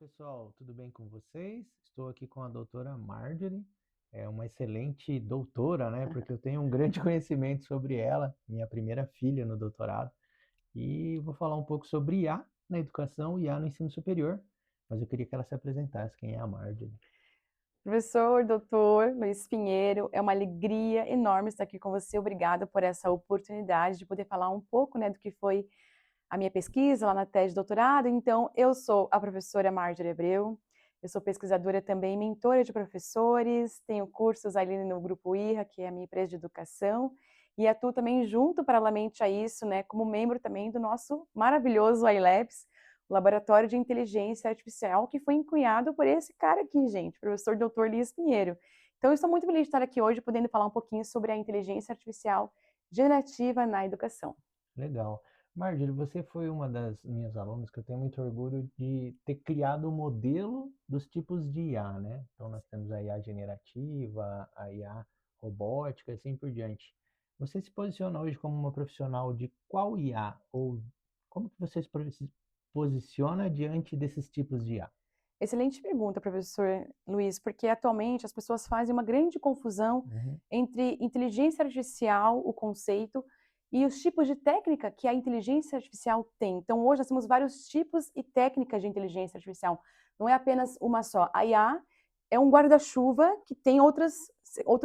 pessoal, tudo bem com vocês? Estou aqui com a doutora Marjorie, é uma excelente doutora, né? Porque eu tenho um grande conhecimento sobre ela, minha primeira filha no doutorado, e vou falar um pouco sobre IA na educação e IA no ensino superior, mas eu queria que ela se apresentasse, quem é a Marjorie. Professor, doutor Luiz Pinheiro, é uma alegria enorme estar aqui com você. Obrigada por essa oportunidade de poder falar um pouco, né, do que foi a minha pesquisa lá na tese de doutorado. Então, eu sou a professora Marjorie Abreu, eu sou pesquisadora também, mentora de professores, tenho cursos ali no Grupo IRRA, que é a minha empresa de educação, e atuo também junto, paralelamente a isso, né, como membro também do nosso maravilhoso iLabs, o Laboratório de Inteligência Artificial, que foi encunhado por esse cara aqui, gente, professor Dr. Luiz Pinheiro. Então, eu estou muito feliz de estar aqui hoje, podendo falar um pouquinho sobre a inteligência artificial generativa na educação. Legal. Marjorie, você foi uma das minhas alunas que eu tenho muito orgulho de ter criado o modelo dos tipos de IA, né? Então, nós temos a IA generativa, a IA robótica e assim por diante. Você se posiciona hoje como uma profissional de qual IA? Ou como que você se posiciona diante desses tipos de IA? Excelente pergunta, professor Luiz, porque atualmente as pessoas fazem uma grande confusão Uhum, entre inteligência artificial, o conceito, e os tipos de técnica que a inteligência artificial tem. Então, hoje nós temos vários tipos e técnicas de inteligência artificial. Não é apenas uma só. A IA é um guarda-chuva que tem outros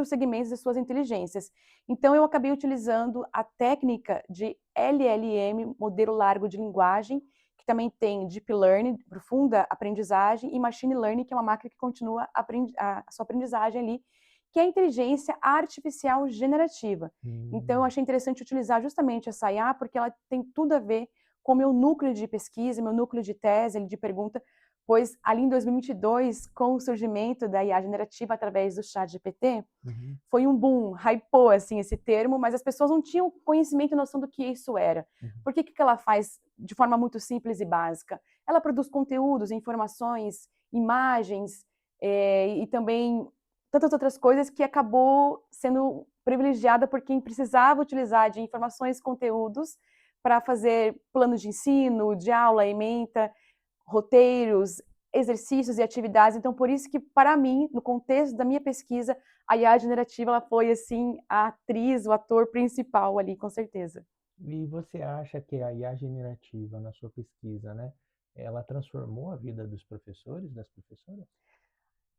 segmentos de suas inteligências. Então, eu acabei utilizando a técnica de LLM, modelo largo de linguagem, que também tem Deep Learning, profunda aprendizagem, e Machine Learning, que é uma máquina que continua a sua aprendizagem ali, que é a inteligência artificial generativa. Então, eu hum, achei interessante utilizar justamente essa IA, porque ela tem tudo a ver com o meu núcleo de pesquisa, meu núcleo de tese, de pergunta, pois ali em 2022, com o surgimento da IA generativa através do ChatGPT, uhum, foi um boom, hypou assim esse termo, mas as pessoas não tinham conhecimento e noção do que isso era. uhum. Por que ela faz de forma muito simples e básica? Ela produz conteúdos, informações, imagens, e também tantas outras coisas que acabou sendo privilegiada por quem precisava utilizar de informações, conteúdos para fazer planos de ensino, de aula, ementa, roteiros, exercícios e atividades. Então, por isso que, para mim, no contexto da minha pesquisa, a IA generativa ela foi, assim, a atriz, o ator principal ali, com certeza. E você acha que a IA generativa, na sua pesquisa, né, ela transformou a vida dos professores, das professoras?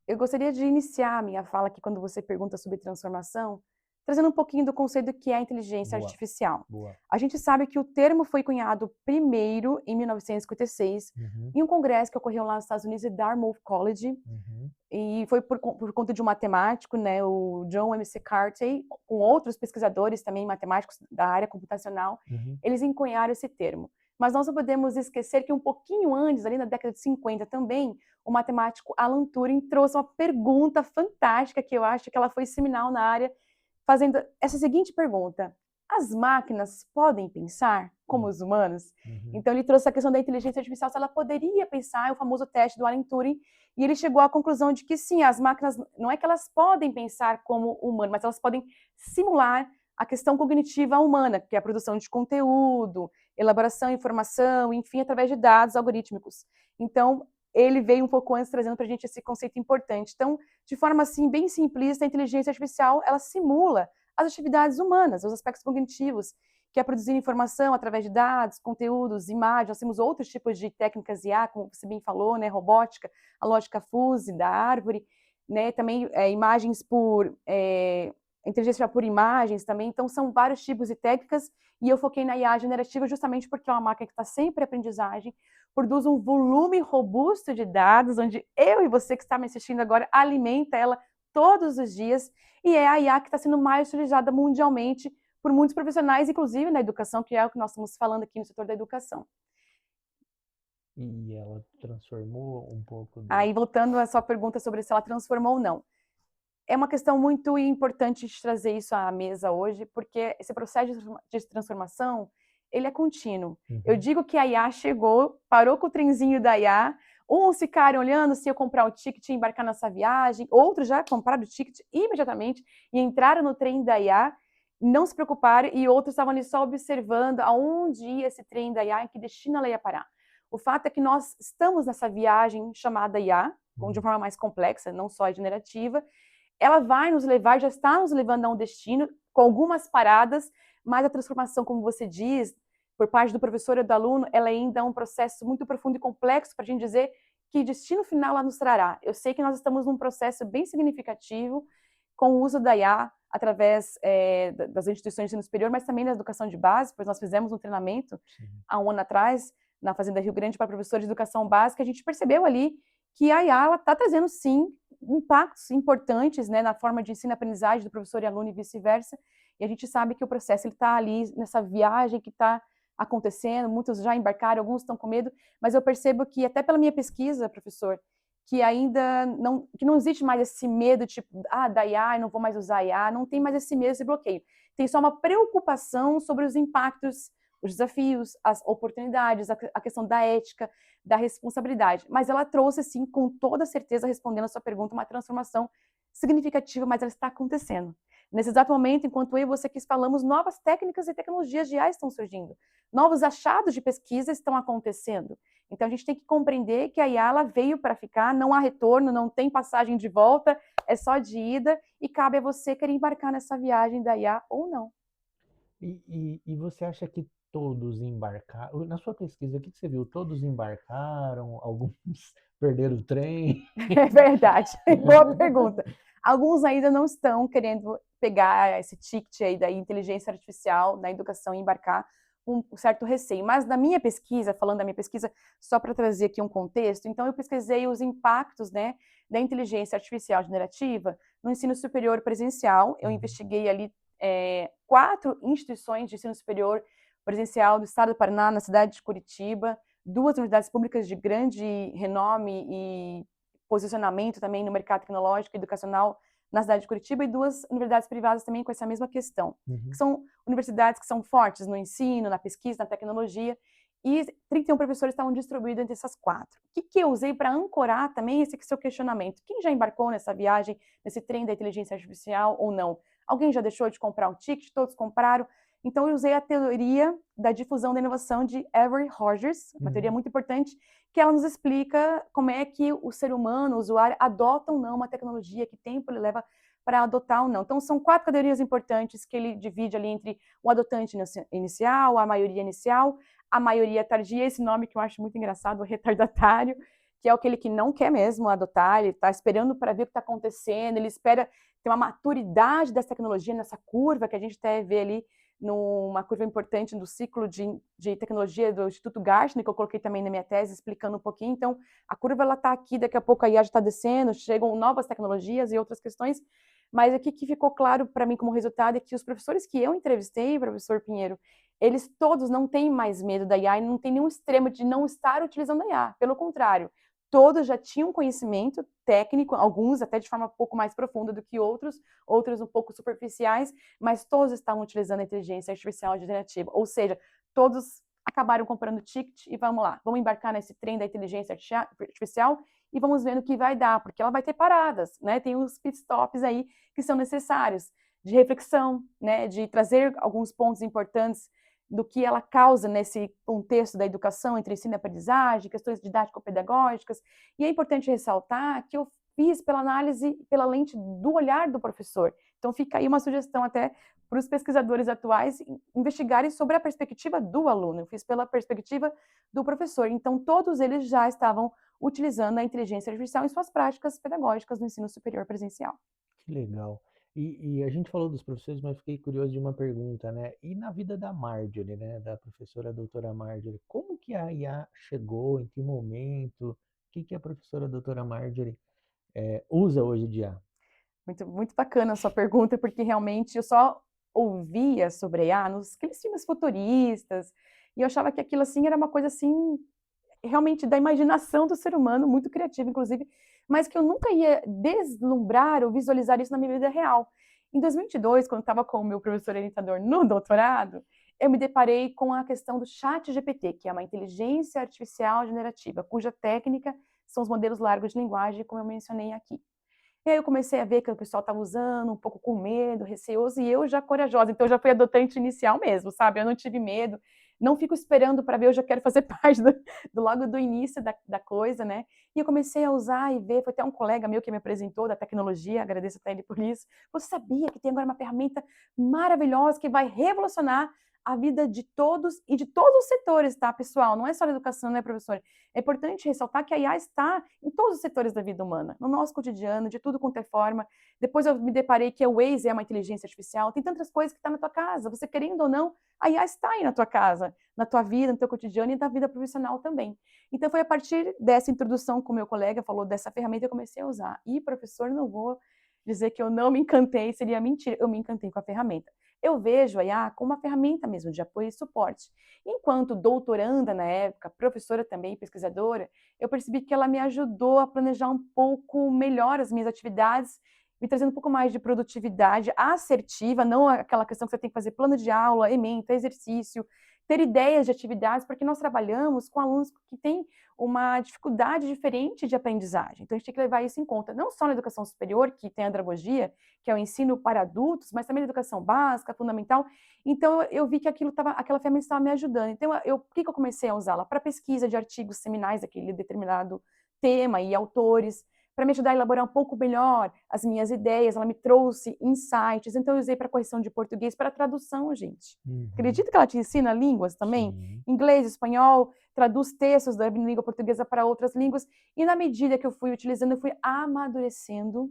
Eu gostaria de iniciar a minha fala aqui, quando você pergunta sobre transformação, trazendo um pouquinho do conceito que é a inteligência Boa, artificial. boa. A gente sabe que o termo foi cunhado primeiro em 1956, Uhum, em um congresso que ocorreu lá nos Estados Unidos, em Dartmouth College, uhum, e foi por conta de um matemático, né, o John M. C. Cartey, com outros pesquisadores também matemáticos da área computacional, uhum. eles encunharam esse termo. Mas nós não podemos esquecer que um pouquinho antes, ali na década de 50 também, o matemático Alan Turing trouxe uma pergunta fantástica que eu acho que ela foi seminal na área, fazendo essa seguinte pergunta: as máquinas podem pensar como Hum, os humanos? uhum. Então ele trouxe a questão da inteligência artificial, se ela poderia pensar, é o famoso teste do Alan Turing, e ele chegou à conclusão de que sim, as máquinas não é que elas podem pensar como humano, mas elas podem simular a questão cognitiva humana, que é a produção de conteúdo, elaboração, informação, enfim, através de dados algorítmicos. Então, ele veio um pouco antes trazendo para a gente esse conceito importante. Então, de forma assim bem simplista, a inteligência artificial ela simula as atividades humanas, os aspectos cognitivos, que é produzir informação através de dados, conteúdos, imagens. Nós temos outros tipos de técnicas IA, como você bem falou, né, robótica, a lógica fuse da árvore, né, também imagens por inteligência por imagens também. Então são vários tipos de técnicas e eu foquei na IA generativa justamente porque é uma máquina que está sempre em aprendizagem, produz um volume robusto de dados, onde eu e você que está me assistindo agora alimenta ela todos os dias, e é a IA que está sendo mais utilizada mundialmente por muitos profissionais, inclusive na educação, que é o que nós estamos falando aqui no setor da educação. E ela transformou um pouco do. Aí, voltando à sua pergunta sobre se ela transformou ou não. É uma questão muito importante de trazer isso à mesa hoje, porque esse processo de transformação, ele é contínuo. Eu Uhum, digo que a IA chegou, parou com o trenzinho da IA, uns ficaram olhando se eu comprar o ticket e embarcar nessa viagem, outros já compraram o ticket imediatamente e entraram no trem da IA, não se preocuparam, e outros estavam ali só observando aonde ia esse trem da IA, em que destino ela ia parar. O fato é que nós estamos nessa viagem chamada IA, de uma forma mais complexa, não só generativa. Ela vai nos levar, já está nos levando a um destino, com algumas paradas, mas a transformação, como você diz, por parte do professor e do aluno, ela ainda é um processo muito profundo e complexo para a gente dizer que destino final ela nos trará. Eu sei que nós estamos num processo bem significativo com o uso da IA através das instituições de ensino superior, mas também da educação de base, pois nós fizemos um treinamento há um ano atrás, na Fazenda Rio Grande, para professores de educação básica, a gente percebeu ali que a IA está trazendo, sim, impactos importantes, né, na forma de ensino-aprendizagem do professor e aluno e vice-versa, e a gente sabe que o processo está ali nessa viagem que está acontecendo, muitos já embarcaram, alguns estão com medo, mas eu percebo que, até pela minha pesquisa, professor, que ainda não existe mais esse medo, tipo, da IA, eu não vou mais usar IA, não tem mais esse medo, esse bloqueio. Tem só uma preocupação sobre os impactos, os desafios, as oportunidades, a questão da ética, da responsabilidade. Mas ela trouxe, sim, com toda certeza, respondendo a sua pergunta, uma transformação significativa, mas ela está acontecendo. Nesse exato momento, enquanto eu e você aqui falamos, novas técnicas e tecnologias de IA estão surgindo. Novos achados de pesquisa estão acontecendo. Então, a gente tem que compreender que a IA ela veio para ficar, não há retorno, não tem passagem de volta, é só de ida, e cabe a você querer embarcar nessa viagem da IA ou não. E você acha que todos embarcaram? Na sua pesquisa, o que você viu? Todos embarcaram? Alguns perderam o trem? É verdade, boa pergunta. Alguns ainda não estão querendo pegar esse ticket aí da inteligência artificial na educação e embarcar com um certo receio. Mas na minha pesquisa, falando da minha pesquisa, só para trazer aqui um contexto, então eu pesquisei os impactos, né, da inteligência artificial generativa no ensino superior presencial. Eu investiguei ali 4 instituições de ensino superior presencial do estado do Paraná, na cidade de Curitiba, 2 universidades públicas de grande renome e posicionamento também no mercado tecnológico e educacional na cidade de Curitiba, e 2 universidades privadas também com essa mesma questão, que são universidades que são fortes no ensino, na pesquisa, na tecnologia, e 31 professores estavam distribuídos entre essas 4. O que eu usei para ancorar também esse seu questionamento? Quem já embarcou nessa viagem, nesse trem da inteligência artificial ou não? Alguém já deixou de comprar um ticket? Todos compraram? Então, eu usei a teoria da difusão da inovação de Avery Rogers, uma teoria muito importante, que ela nos explica como é que o ser humano, o usuário, adota ou não uma tecnologia, que tempo ele leva para adotar ou não. Então, são 4 categorias importantes que ele divide ali entre o adotante inicial, a maioria tardia, esse nome que eu acho muito engraçado, o retardatário, que é aquele que não quer mesmo adotar, ele está esperando para ver o que está acontecendo, ele espera ter uma maturidade dessa tecnologia nessa curva que a gente até vê ali numa curva importante do ciclo de tecnologia do Instituto Gartner, que eu coloquei também na minha tese, explicando um pouquinho. Então, a curva ela está aqui, daqui a pouco a IA já está descendo, chegam novas tecnologias e outras questões, mas aqui que ficou claro para mim como resultado é que os professores que eu entrevistei, professor Pinheiro, eles todos não têm mais medo da IA e não tem nenhum extremo de não estar utilizando a IA. Pelo contrário, todos já tinham conhecimento técnico, alguns até de forma um pouco mais profunda do que outros um pouco superficiais, mas todos estavam utilizando a inteligência artificial generativa, ou seja, todos acabaram comprando ticket e vamos lá, vamos embarcar nesse trem da inteligência artificial e vamos ver no que vai dar, porque ela vai ter paradas, né? Tem os pit stops aí que são necessários de reflexão, né? De trazer alguns pontos importantes do que ela causa nesse contexto da educação, entre ensino e aprendizagem, questões didático-pedagógicas. E é importante ressaltar que eu fiz pela análise, pela lente do olhar do professor. Então fica aí uma sugestão até para os pesquisadores atuais investigarem sobre a perspectiva do aluno. Eu fiz pela perspectiva do professor. Então todos eles já estavam utilizando a inteligência artificial em suas práticas pedagógicas no ensino superior presencial. Que legal. E a gente falou dos professores, mas fiquei curioso de uma pergunta, né? E na vida da Marjorie, né? Da professora doutora Marjorie, como que a IA chegou? Em que momento? O que que a professora doutora Marjorie usa hoje de IA? Muito, muito bacana a sua pergunta, porque realmente eu só ouvia sobre IA nos aqueles filmes futuristas, e eu achava que aquilo, assim, era uma coisa, assim, realmente da imaginação do ser humano, muito criativa, inclusive, mas que eu nunca ia deslumbrar ou visualizar isso na minha vida real. Em 2022, quando eu estava com o meu professor orientador no doutorado, eu me deparei com a questão do chat GPT, que é uma inteligência artificial generativa, cuja técnica são os modelos largos de linguagem, como eu mencionei aqui. E aí eu comecei a ver que o pessoal estava usando, um pouco com medo, receoso, e eu já corajosa, então eu já fui adotante inicial mesmo, sabe? Eu não tive medo, não fico esperando para ver, eu já quero fazer parte logo do início da coisa, né? E eu comecei a usar e ver, foi até um colega meu que me apresentou da tecnologia, agradeço até ele por isso. Você sabia que tem agora uma ferramenta maravilhosa que vai revolucionar a vida de todos e de todos os setores, tá, pessoal? Não é só na educação, né, professor? É importante ressaltar que a IA está em todos os setores da vida humana, no nosso cotidiano, de tudo quanto é forma. Depois eu me deparei que o Waze é uma inteligência artificial, tem tantas coisas que estão na tua casa, você querendo ou não, a IA está aí na tua casa, na tua vida, no teu cotidiano e na vida profissional também. Então foi a partir dessa introdução com o meu colega, falou dessa ferramenta, eu comecei a usar. E, professor, não vou dizer que eu não me encantei, seria mentira, eu me encantei com a ferramenta. Eu vejo a IA como uma ferramenta mesmo de apoio e suporte. Enquanto doutoranda na época, professora também, pesquisadora, eu percebi que ela me ajudou a planejar um pouco melhor as minhas atividades, me trazendo um pouco mais de produtividade assertiva, não aquela questão que você tem que fazer plano de aula, ementa, exercício, ter ideias de atividades, porque nós trabalhamos com alunos que têm uma dificuldade diferente de aprendizagem. Então, a gente tem que levar isso em conta, não só na educação superior, que tem a andragogia, que é o ensino para adultos, mas também na educação básica, fundamental. Então, eu vi que aquela ferramenta estava me ajudando. Então, por que eu comecei a usá-la? Para pesquisa de artigos seminais daquele determinado tema e autores, para me ajudar a elaborar um pouco melhor as minhas ideias, ela me trouxe insights, então eu usei para correção de português, para tradução, gente. Uhum. Acredita que ela te ensina línguas também? Sim. Inglês, espanhol, traduz textos da língua portuguesa para outras línguas, e na medida que eu fui utilizando, eu fui amadurecendo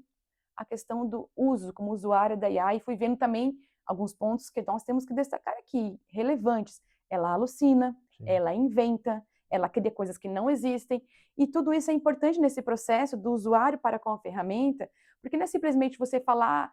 a questão do uso como usuária da IA e fui vendo também alguns pontos que nós temos que destacar aqui, relevantes. Ela alucina, Sim. ela inventa, ela cria coisas que não existem, e tudo isso é importante nesse processo do usuário para com a ferramenta, porque não é simplesmente você falar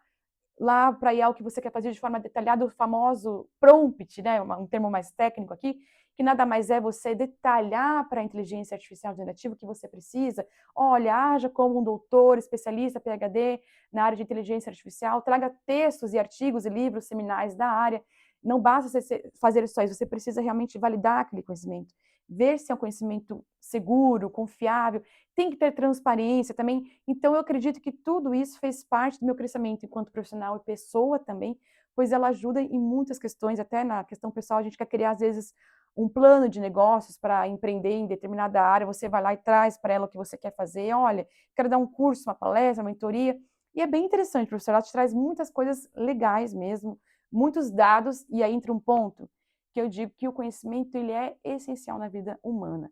lá para IA o que você quer fazer de forma detalhada, o famoso prompt, né, um termo mais técnico aqui, que nada mais é você detalhar para a inteligência artificial generativa o que você precisa. Olha, haja como um doutor, especialista, PhD na área de inteligência artificial, traga textos e artigos e livros seminais da área. Não basta você fazer só isso, você precisa realmente validar aquele conhecimento, ver se é um conhecimento seguro, confiável, tem que ter transparência também. Então, eu acredito que tudo isso fez parte do meu crescimento enquanto profissional e pessoa também, pois ela ajuda em muitas questões, até na questão pessoal, a gente quer criar, às vezes, um plano de negócios para empreender em determinada área, você vai lá e traz para ela o que você quer fazer. Olha, quero dar um curso, uma palestra, uma mentoria. E é bem interessante, professor, ela te traz muitas coisas legais mesmo, muitos dados, e aí entra um ponto que eu digo que o conhecimento ele é essencial na vida humana.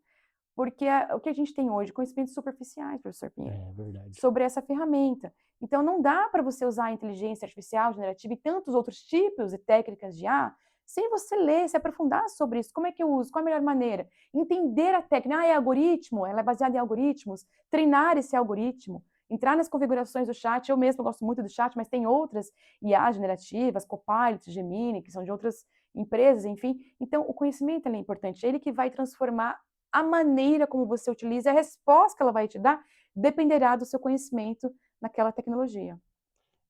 Porque o que a gente tem hoje, conhecimentos superficiais, professor Pinheiro, É verdade. sobre essa ferramenta. Então, não dá para você usar a inteligência artificial generativa e tantos outros tipos e técnicas de IA sem você ler, se aprofundar sobre isso. Como é que eu uso? Qual a melhor maneira? Entender a técnica. Ah, é algoritmo? Ela é baseada em algoritmos? Treinar esse algoritmo. Entrar nas configurações do chat. Eu mesmo gosto muito do chat, mas tem outras IA generativas, Copilot, Gemini, que são de outras empresas, enfim. Então, o conhecimento é importante. Ele que vai transformar a maneira como você utiliza, a resposta que ela vai te dar, dependerá do seu conhecimento naquela tecnologia.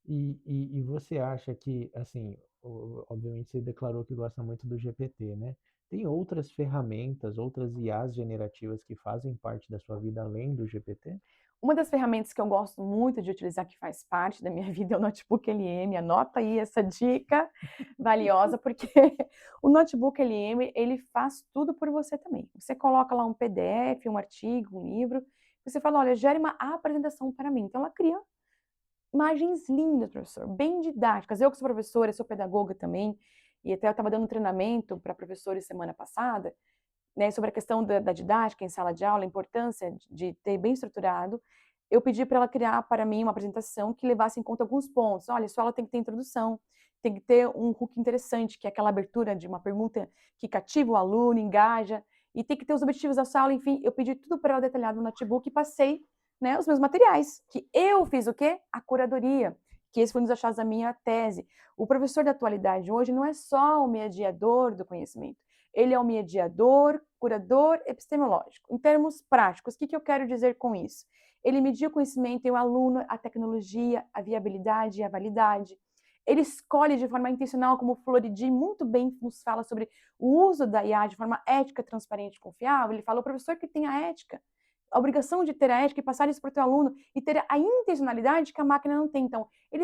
E você acha que, assim, obviamente você declarou que gosta muito do GPT, né? Tem outras ferramentas, outras IAs generativas que fazem parte da sua vida além do GPT? Uma das ferramentas que eu gosto muito de utilizar, que faz parte da minha vida, é o Notebook LM. Anota aí essa dica valiosa, porque o Notebook LM, ele faz tudo por você também. Você coloca lá um PDF, um artigo, um livro, você fala, olha, gere uma apresentação para mim. Então, ela cria imagens lindas, professor, bem didáticas. Eu que sou professora, sou pedagoga também, e até eu estava dando um treinamento para professores semana passada, né, sobre a questão da didática em sala de aula, a importância de ter bem estruturado. Eu pedi para ela criar para mim uma apresentação que levasse em conta alguns pontos. Olha, a sua aula tem que ter introdução, tem que ter um hook interessante, que é aquela abertura de uma pergunta que cativa o aluno, engaja, e tem que ter os objetivos da sua aula, enfim, eu pedi tudo para ela detalhado no notebook e passei, né, os meus materiais, que eu fiz o quê? A curadoria, que esse foi um dos achados da minha tese. O professor da atualidade hoje não é só o mediador do conhecimento, ele é o mediador, curador epistemológico. Em termos práticos, o que eu quero dizer com isso? Ele media o conhecimento em o aluno, a tecnologia, a viabilidade e a validade. Ele escolhe de forma intencional, como o Floridi muito bem nos fala sobre o uso da IA de forma ética, transparente e confiável. Ele fala, o professor que tem a ética, a obrigação de ter a ética e passar isso para o teu aluno e ter a intencionalidade que a máquina não tem. Então, ele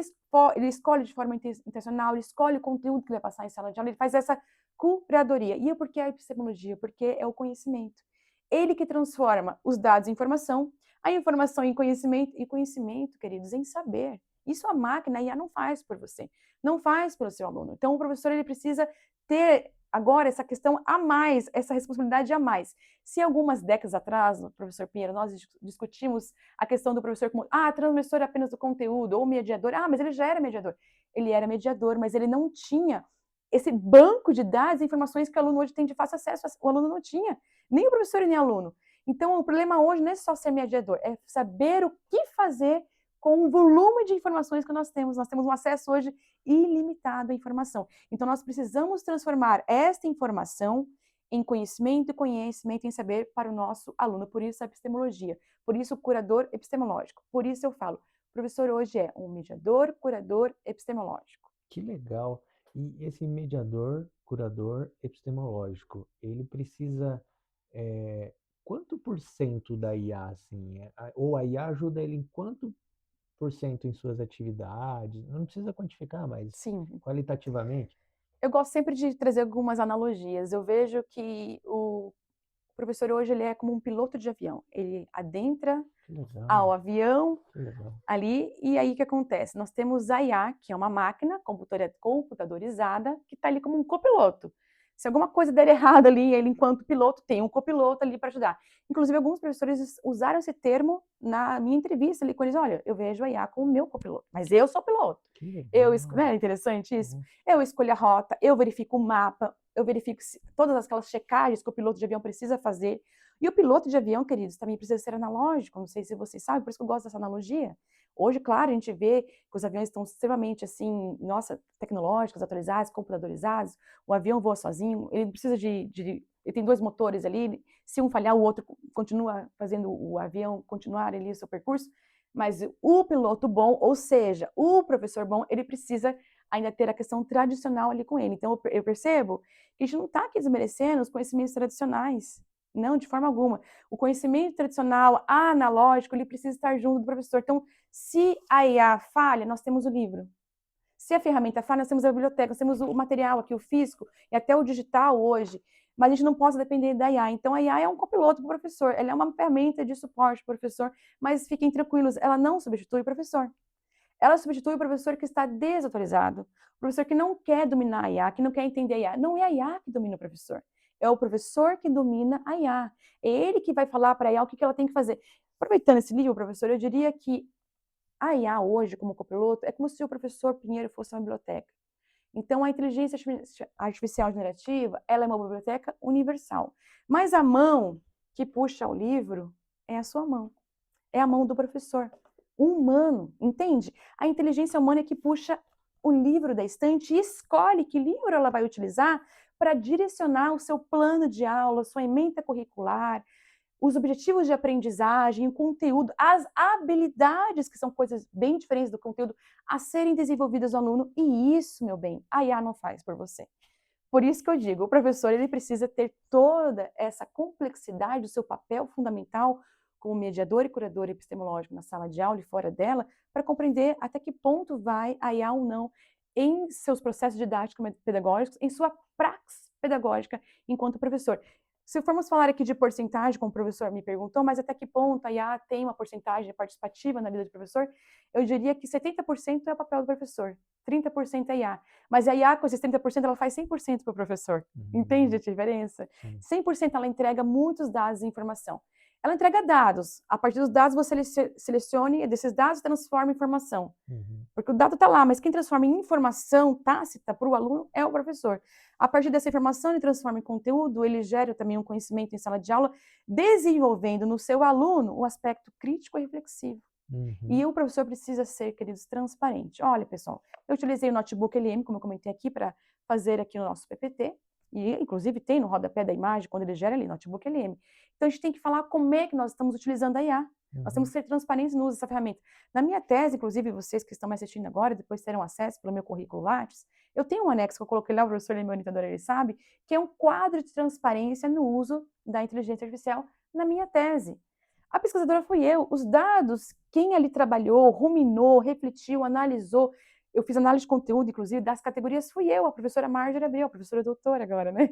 escolhe de forma intencional, ele escolhe o conteúdo que ele vai passar em sala de aula, ele faz essa curadoria. E por que a epistemologia? Porque é o conhecimento. Ele que transforma os dados em informação, a informação em conhecimento, e conhecimento, queridos, em saber. Isso a máquina, a IA não faz por você, não faz pelo seu aluno. Então, o professor ele precisa ter agora essa questão a mais, essa responsabilidade a mais. Se algumas décadas atrás, professor Pinheiro, nós discutimos a questão do professor como, transmissor apenas do conteúdo, ou mediador, mas ele já era mediador. Ele era mediador, mas ele não tinha esse banco de dados e informações que o aluno hoje tem de fácil acesso, o aluno não tinha, nem o professor e nem o aluno. Então, o problema hoje não é só ser mediador, é saber o que fazer com o volume de informações que nós temos. Nós temos um acesso hoje ilimitado à informação. Então, nós precisamos transformar esta informação em conhecimento e conhecimento em saber para o nosso aluno. Por isso, a epistemologia. Por isso, o curador epistemológico. Por isso, eu falo, o professor hoje é um mediador, curador epistemológico. Que legal. E esse mediador, curador epistemológico, ele precisa quanto por cento da IA, assim? Ou a IA ajuda ele em quanto por cento em suas atividades? Não precisa quantificar, mas Sim. qualitativamente? Eu gosto sempre de trazer algumas analogias. Eu vejo que o professor hoje ele é como um piloto de avião. Ele adentra ao avião ali, e aí o que acontece? Nós temos a IA, que é uma máquina computadorizada, que está ali como um copiloto. Se alguma coisa der errado ali, ele, enquanto piloto, tem um copiloto ali para ajudar. Inclusive, alguns professores usaram esse termo na minha entrevista ali com eles. Olha, eu vejo a IA como o meu copiloto, mas eu sou piloto. É interessante isso? Uhum. Eu escolho a rota, eu verifico o mapa, eu verifico todas aquelas checagens que o piloto de avião precisa fazer. E o piloto de avião, queridos, também precisa ser analógico, não sei se vocês sabem, por isso que eu gosto dessa analogia. Hoje, claro, a gente vê que os aviões estão extremamente, assim, tecnológicos, atualizados, computadorizados, o avião voa sozinho, ele precisa ele tem 2 motores ali, se um falhar, o outro continua fazendo o avião continuar ali o seu percurso, mas o piloto bom, ou seja, o professor bom, ele precisa ainda ter a questão tradicional ali com ele. Então, eu percebo que a gente não está aqui desmerecendo os conhecimentos tradicionais, não, de forma alguma. O conhecimento tradicional, analógico, ele precisa estar junto do professor. Então, se a IA falha, nós temos o livro. Se a ferramenta falha, nós temos a biblioteca, nós temos o material aqui, o físico, e até o digital hoje. Mas a gente não pode depender da IA. Então, a IA é um copiloto para o professor. Ela é uma ferramenta de suporte para o professor, mas fiquem tranquilos, ela não substitui o professor. Ela substitui o professor que está desatualizado, o professor que não quer dominar a IA, que não quer entender a IA. Não é a IA que domina o professor, é o professor que domina a IA. É ele que vai falar para a IA o que ela tem que fazer. Aproveitando esse livro, professor, eu diria que a IA hoje, como copiloto, é como se o professor Pinheiro fosse uma biblioteca. Então, a inteligência artificial generativa, ela é uma biblioteca universal. Mas a mão que puxa o livro é a sua mão. É a mão do professor. O humano, entende? A inteligência humana é que puxa o livro da estante e escolhe que livro ela vai utilizar para direcionar o seu plano de aula, sua ementa curricular, os objetivos de aprendizagem, o conteúdo, as habilidades, que são coisas bem diferentes do conteúdo, a serem desenvolvidas no aluno. E isso, meu bem, a IA não faz por você. Por isso que eu digo, o professor ele precisa ter toda essa complexidade do seu papel fundamental como mediador e curador epistemológico na sala de aula e fora dela, para compreender até que ponto vai a IA ou não em seus processos didáticos pedagógicos, em sua praxis pedagógica enquanto professor. Se formos falar aqui de porcentagem, como o professor me perguntou, mas até que ponto a IA tem uma porcentagem participativa na vida do professor, eu diria que 70% é o papel do professor, 30% é a IA. Mas a IA, com esses 30%, ela faz 100% para o professor. Entende a diferença? 100% ela entrega muitos dados e informação. Ela entrega dados. A partir dos dados, você selecione, e desses dados transforma em informação. Porque o dado está lá, mas quem transforma em informação tácita para o aluno é o professor. A partir dessa informação, ele transforma em conteúdo, ele gera também um conhecimento em sala de aula, desenvolvendo no seu aluno o aspecto crítico e reflexivo. E o professor precisa ser, queridos, transparente. Olha, pessoal, eu utilizei o notebook LM, como eu comentei aqui, para fazer aqui o nosso PPT, e inclusive tem no rodapé da imagem, quando ele gera ali, notebook LM. Então, a gente tem que falar como é que nós estamos utilizando a IA. Nós temos que ser transparentes no uso dessa ferramenta. Na minha tese, inclusive, vocês que estão me assistindo agora, depois terão acesso pelo meu currículo Lattes, eu tenho um anexo que eu coloquei lá, o professor meu orientador, ele sabe, que é um quadro de transparência no uso da inteligência artificial na minha tese. A pesquisadora fui eu. Os dados, quem ali trabalhou, ruminou, refletiu, analisou. Eu fiz análise de conteúdo, inclusive, das categorias fui eu, a professora Marjorie Abreu, a professora doutora agora, né?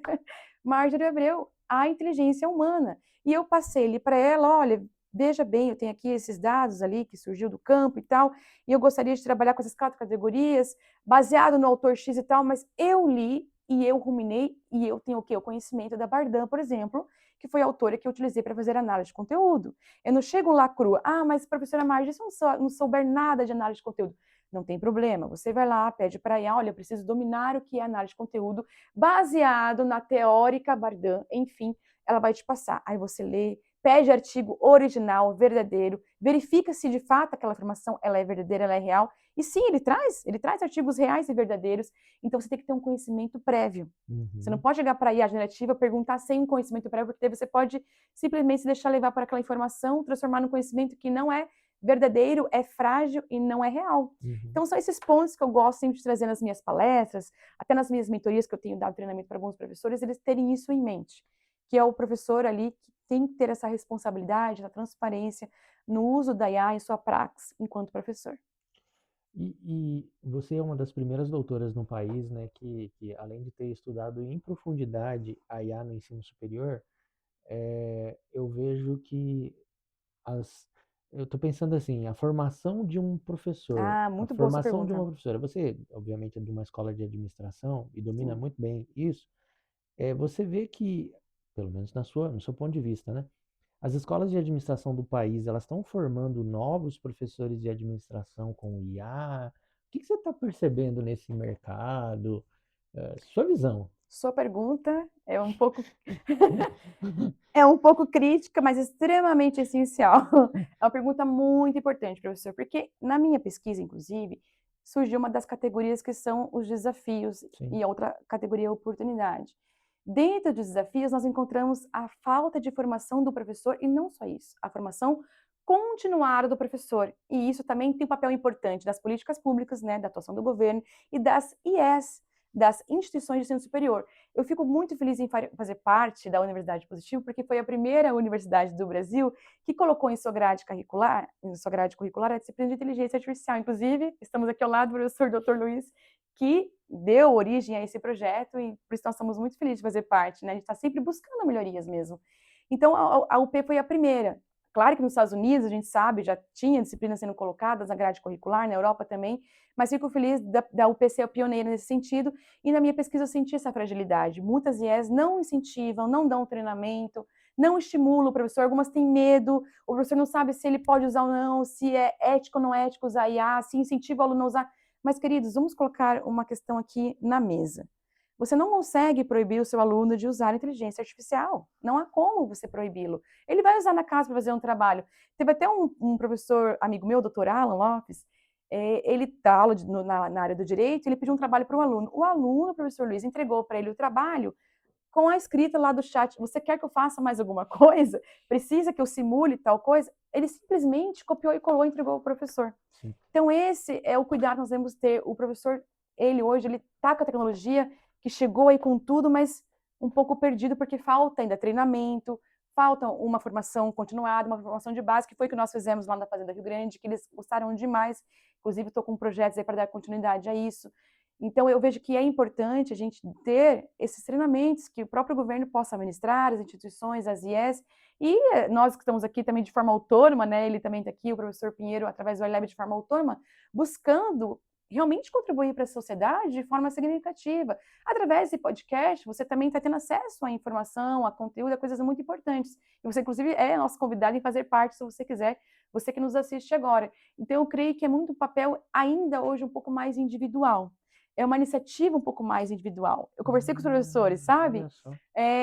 Marjorie Abreu, a inteligência humana. E eu passei ali para ela, olha, veja bem, eu tenho aqui esses dados ali que surgiu do campo e tal, e eu gostaria de trabalhar com essas 4 categorias, baseado no autor X e tal, mas eu li e eu ruminei, e eu tenho o quê? O conhecimento da Bardan, por exemplo, que foi a autora que eu utilizei para fazer análise de conteúdo. Eu não chego lá crua, mas professora Marjorie, você não souber nada de análise de conteúdo. Não tem problema, você vai lá, pede para a IA, olha, eu preciso dominar o que é análise de conteúdo, baseado na teórica Bardan, enfim, ela vai te passar. Aí você lê, pede artigo original, verdadeiro, verifica se de fato aquela informação ela é verdadeira, ela é real. E sim, ele traz artigos reais e verdadeiros, então você tem que ter um conhecimento prévio. Você não pode chegar para a IA generativa, perguntar sem um conhecimento prévio, porque você pode simplesmente se deixar levar por aquela informação, transformar num conhecimento que não é verdadeiro, é frágil e não é real. Então, são esses pontos que eu gosto sempre de trazer nas minhas palestras, até nas minhas mentorias que eu tenho dado treinamento para alguns professores, eles terem isso em mente, que é o professor ali que tem que ter essa responsabilidade, essa transparência no uso da IA em sua praxis enquanto professor. E você é uma das primeiras doutoras no país, né, que além de ter estudado em profundidade a IA no ensino superior, eu vejo que as, eu estou pensando assim, a formação de um professor, a Muito boa sua formação de pergunta. uma professora, você obviamente é de uma escola de administração e domina Sim. muito bem isso, você vê que, pelo menos no seu ponto de vista, né, as escolas de administração do país, elas estão formando novos professores de administração com IA? O que você está percebendo nesse mercado? Sua visão. Sua pergunta é um pouco é um pouco crítica, mas extremamente essencial. É uma pergunta muito importante, professor, porque na minha pesquisa, inclusive, surgiu uma das categorias que são os desafios Sim. e a outra categoria é a oportunidade. Dentro dos desafios, nós encontramos a falta de formação do professor e não só isso, a formação continuada do professor. E isso também tem um papel importante das políticas públicas, né, da atuação do governo e das IES, das instituições de ensino superior. Eu fico muito feliz em fazer parte da Universidade Positivo, porque foi a primeira universidade do Brasil que colocou em sua grade curricular, a disciplina de inteligência artificial. Inclusive, estamos aqui ao lado do professor Dr. Luiz, que deu origem a esse projeto e por isso nós estamos muito felizes de fazer parte, né? A gente está sempre buscando melhorias mesmo. Então, a UP foi a primeira. Claro que nos Estados Unidos, a gente sabe, já tinha disciplinas sendo colocadas na grade curricular, na Europa também, mas fico feliz da UP ser a pioneira nesse sentido, e na minha pesquisa eu senti essa fragilidade. Muitas IES não incentivam, não dão treinamento, não estimulam o professor, algumas têm medo, o professor não sabe se ele pode usar ou não, se é ético ou não ético usar IA, se incentiva o aluno a usar. Mas, queridos, vamos colocar uma questão aqui na mesa. Você não consegue proibir o seu aluno de usar inteligência artificial. Não há como você proibi-lo. Ele vai usar na casa para fazer um trabalho. Teve até um professor amigo meu, doutor Alan Lopes, ele dá aula na área do direito, ele pediu um trabalho para um aluno. O aluno, o professor Luiz, entregou para ele o trabalho com a escrita lá do chat, você quer que eu faça mais alguma coisa? Precisa que eu simule tal coisa? Ele simplesmente copiou e colou e entregou ao professor. Sim. Então, esse é o cuidado que nós devemos ter. O professor, ele hoje, ele está com a tecnologia que chegou aí com tudo, mas um pouco perdido, porque falta ainda treinamento, falta uma formação continuada, uma formação de base, que foi o que nós fizemos lá na Fazenda Rio Grande, que eles gostaram demais. Inclusive, estou com projetos aí para dar continuidade a isso. Então, eu vejo que é importante a gente ter esses treinamentos que o próprio governo possa administrar, as instituições, as IES, e nós que estamos aqui também de forma autônoma, né? Ele também está aqui, o professor Pinheiro, através do iLab de forma autônoma, buscando realmente contribuir para a sociedade de forma significativa. Através desse podcast, você também está tendo acesso à informação, a conteúdo, a coisas muito importantes. E você, inclusive, é nosso convidado em fazer parte, se você quiser, você que nos assiste agora. Então, eu creio que é muito um papel ainda hoje um pouco mais individual. É uma iniciativa um pouco mais individual. Eu conversei com os professores, sabe? Olha só.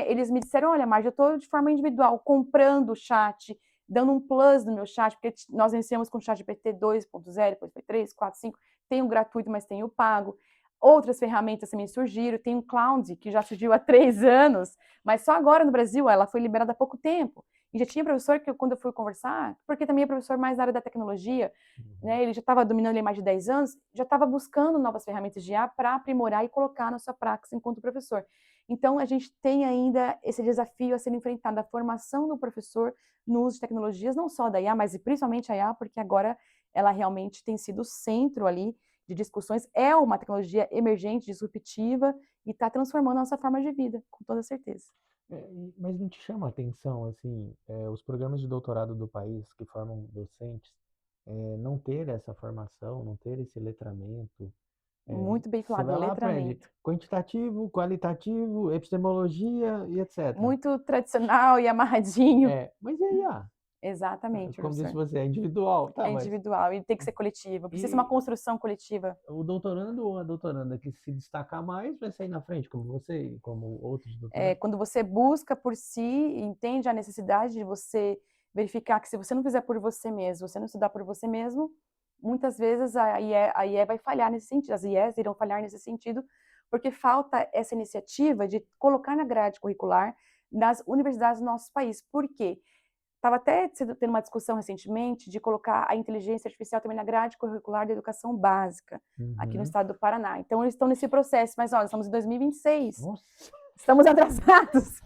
Eles me disseram, olha, Marcia, eu estou de forma individual, comprando o chat, dando um plus no meu chat, porque nós iniciamos com o chat GPT 2.0, depois foi 3, 4, 5, tem o gratuito, mas tem o pago. Outras ferramentas também surgiram, tem o Cloud, que já surgiu há 3 anos, mas só agora no Brasil, ela foi liberada há pouco tempo. E já tinha professor que, quando eu fui conversar, porque também é professor mais da área da tecnologia, né, ele já estava dominando ele mais de 10 anos, já estava buscando novas ferramentas de IA para aprimorar e colocar na sua praxis enquanto professor. Então, a gente tem ainda esse desafio a ser enfrentado, a formação do professor no uso de tecnologias, não só da IA, mas principalmente a IA, porque agora ela realmente tem sido o centro ali de discussões, é uma tecnologia emergente, disruptiva, e está transformando a nossa forma de vida, com toda certeza. Mas não te chama a atenção, assim, os programas de doutorado do país que formam docentes, não ter essa formação, não ter esse letramento? É, Muito bem você falado, vai lá, aprende letramento. quantitativo, qualitativo, epistemologia e etc. Muito tradicional e amarradinho. Mas e aí, Exatamente, como disse professor. você, é individual, tá, É mas individual e tem que ser coletivo, precisa ser uma e construção coletiva. o doutorando ou a doutoranda que se destacar mais vai sair na frente, como você e como outros doutorandos? Quando você busca por si, entende a necessidade de você verificar que se você não fizer por você mesmo, você não estudar por você mesmo, muitas vezes a IE vai falhar nesse sentido, as IEs irão falhar nesse sentido, porque falta essa iniciativa de colocar na grade curricular das universidades do nosso país. Por quê? Estava até tendo uma discussão recentemente de colocar a inteligência artificial também na grade curricular da educação básica, aqui no Uhum. estado do Paraná. Então, eles estão nesse processo, mas olha, estamos em 2026, Nossa, estamos atrasados,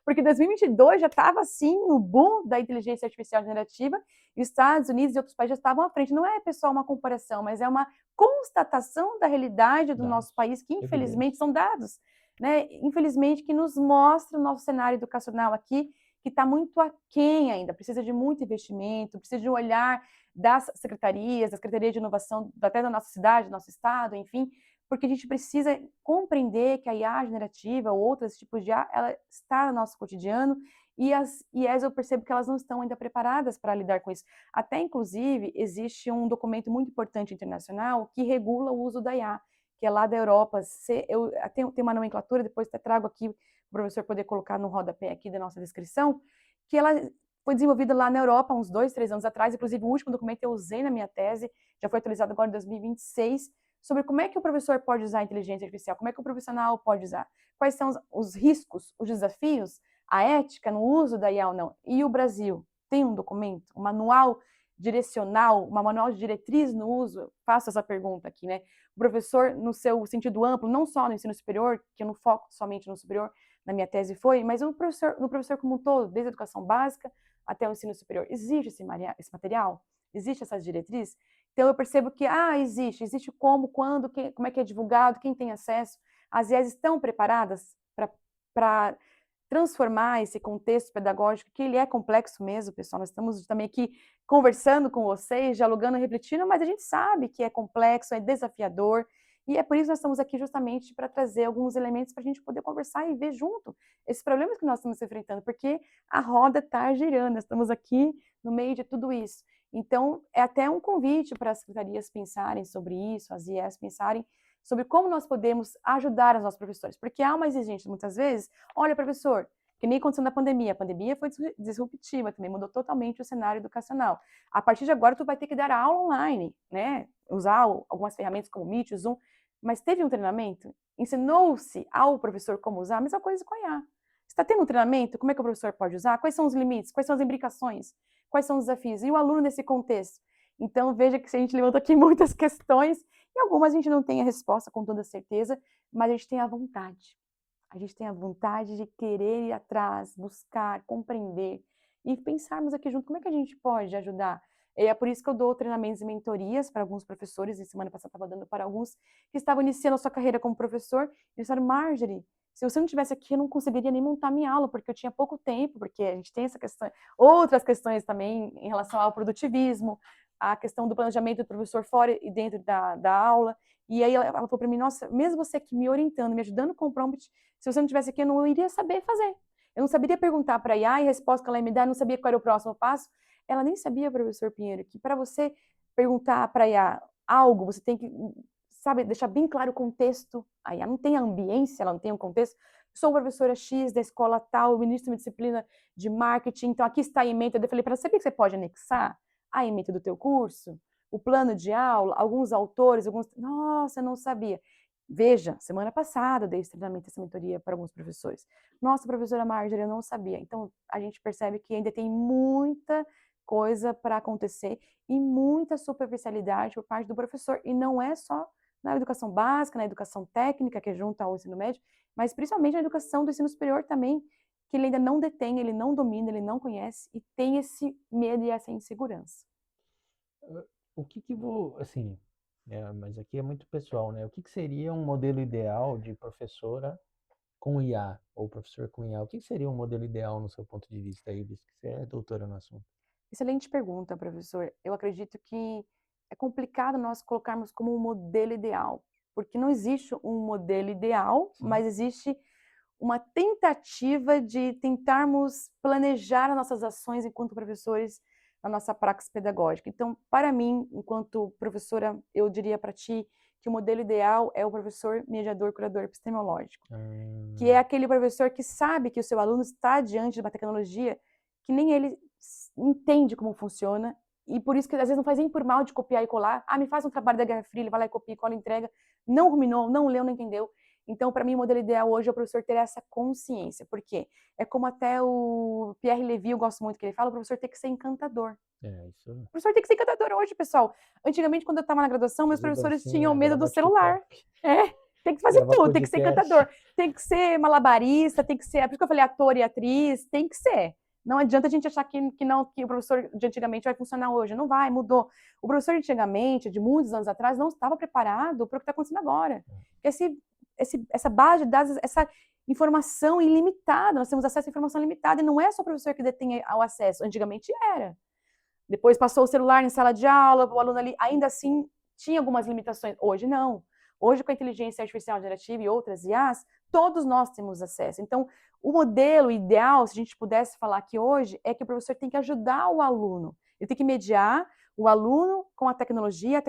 porque 2022 já estava assim o boom da inteligência artificial generativa, e os Estados Unidos e outros países já estavam à frente. Não é, pessoal, uma comparação, mas é uma constatação da realidade do nosso dados, país, que evidência. infelizmente são dados, né? Infelizmente, que nos mostra o nosso cenário educacional aqui, que está muito aquém ainda, precisa de muito investimento, precisa de um olhar das secretarias, da Secretaria de Inovação, até da nossa cidade, do nosso estado, enfim, porque a gente precisa compreender que a IA generativa ou outros tipos de IA, ela está no nosso cotidiano e as IAs eu percebo que elas não estão ainda preparadas para lidar com isso. Até, inclusive, existe um documento muito importante internacional que regula o uso da IA, que é lá da Europa. Eu tenho uma nomenclatura, depois até trago aqui para o professor poder colocar no rodapé aqui da nossa descrição, que ela foi desenvolvida lá na Europa, uns 2, 3 anos atrás. Inclusive, o último documento eu usei na minha tese, já foi atualizado agora em 2026, sobre como é que o professor pode usar a inteligência artificial, como é que o profissional pode usar, quais são os riscos, os desafios, a ética no uso da IA ou não. E o Brasil tem um documento, um manual direcional, uma manual de diretriz no uso? Faço essa pergunta aqui, né? O professor, no seu sentido amplo, não só no ensino superior, que eu não foco somente no superior, na minha tese foi, mas no professor como um todo, desde a educação básica até o ensino superior. Existe esse material? Existe essa diretriz? Então, eu percebo que, existe como, quando, como é que é divulgado, quem tem acesso. As IES estão preparadas para transformar esse contexto pedagógico, que ele é complexo mesmo, pessoal. Nós estamos também aqui conversando com vocês, dialogando, refletindo, mas a gente sabe que é complexo, é desafiador, e é por isso que nós estamos aqui justamente para trazer alguns elementos para a gente poder conversar e ver junto esses problemas que nós estamos enfrentando, porque a roda está girando, nós estamos aqui no meio de tudo isso. Então, é até um convite para as secretarias pensarem sobre isso, as IES pensarem sobre como nós podemos ajudar os nossos professores, porque há uma exigência muitas vezes, olha, professor, que nem aconteceu na pandemia, a pandemia foi disruptiva, também mudou totalmente o cenário educacional. A partir de agora, tu vai ter que dar aula online, né? Usar algumas ferramentas como Meet, Zoom, mas teve um treinamento? Ensinou-se ao professor como usar? A mesma coisa com a IA. Está tendo um treinamento? Como é que o professor pode usar? Quais são os limites? Quais são as imbricações? Quais são os desafios? E o aluno nesse contexto? Então, veja que a gente levantou aqui muitas questões, e algumas a gente não tem a resposta com toda certeza, mas a gente tem a vontade. A gente tem a vontade de querer ir atrás, buscar, compreender e pensarmos aqui junto como é que a gente pode ajudar. E é por isso que eu dou treinamentos e mentorias para alguns professores, e semana passada estava dando para alguns que estavam iniciando a sua carreira como professor, e eles falaram, Marjorie, se você não estivesse aqui, eu não conseguiria nem montar minha aula, porque eu tinha pouco tempo, porque a gente tem essa questão, outras questões também em relação ao produtivismo, a questão do planejamento do professor fora e dentro da aula. E aí ela falou para mim, nossa, mesmo você aqui me orientando, me ajudando com o prompt, se você não estivesse aqui, eu não iria saber fazer. Eu não saberia perguntar para a IA e a resposta que ela ia me dar, eu não sabia qual era o próximo passo. Ela nem sabia, professor Pinheiro, que para você perguntar para a IA algo, você tem que, sabe, deixar bem claro o contexto. A IA não tem a ambiência, ela não tem o contexto. Sou professora X da escola tal, eu ministro uma disciplina de marketing, então aqui está a ementa. Eu falei para ela, sabia que você pode anexar a ementa do teu curso? O plano de aula, alguns autores, Nossa, eu não sabia. Veja, semana passada eu dei esse treinamento, essa mentoria para alguns professores. Nossa, professora Marjorie, eu não sabia. Então, a gente percebe que ainda tem muita coisa para acontecer e muita superficialidade por parte do professor. E não é só na educação básica, na educação técnica, que é junto ao ensino médio, mas principalmente na educação do ensino superior também, que ele ainda não detém, ele não domina, ele não conhece e tem esse medo e essa insegurança. O que que assim, mas aqui é muito pessoal, né? O que que seria um modelo ideal de professora com IA, ou professor com IA? O que que seria um modelo ideal no seu ponto de vista aí, visto que você é doutora no assunto? Excelente pergunta, professor. Eu acredito que é complicado nós colocarmos como um modelo ideal, porque não existe um modelo ideal, Sim. mas existe uma tentativa de tentarmos planejar as nossas ações enquanto professores na nossa praxis pedagógica. Então, para mim, enquanto professora, eu diria para ti que o modelo ideal é o professor mediador curador epistemológico, que é Ah, aquele professor que sabe que o seu aluno está diante de uma tecnologia que nem ele entende como funciona, e por isso que às vezes não faz nem por mal de copiar e colar. Ah, me faz um trabalho da Guerra Fria, ele vai lá e copia, cola, entrega, não ruminou, não leu, não entendeu. Então, para mim, o modelo ideal hoje é o professor ter essa consciência. Por quê? É como até o Pierre Levy, eu gosto muito que ele fala, o professor tem que ser encantador. isso. O professor tem que ser encantador hoje, pessoal. Antigamente, quando eu estava na graduação, meus Fazer professores tinham dancinha, medo do gravar celular. TikTok, É, tem que fazer gravar tudo, tem que ser podcast. encantador, tem que ser malabarista, tem que ser. É por isso que eu falei ator e atriz, tem que ser. Não adianta a gente achar que não, que o professor de antigamente vai funcionar hoje. Não vai, mudou. O professor de antigamente, de muitos anos atrás, não estava preparado para o que está acontecendo agora. Essa base de dados, essa informação ilimitada, nós temos acesso à informação limitada, e não é só o professor que detém o acesso. Antigamente era. Depois passou o celular em sala de aula, o aluno ali, ainda assim, tinha algumas limitações. Hoje não. Hoje, com a inteligência artificial generativa e outras IAs, todos nós temos acesso. Então, o modelo ideal, se a gente pudesse falar aqui hoje, é que o professor tem que ajudar o aluno. Ele tem que mediar o aluno com a tecnologia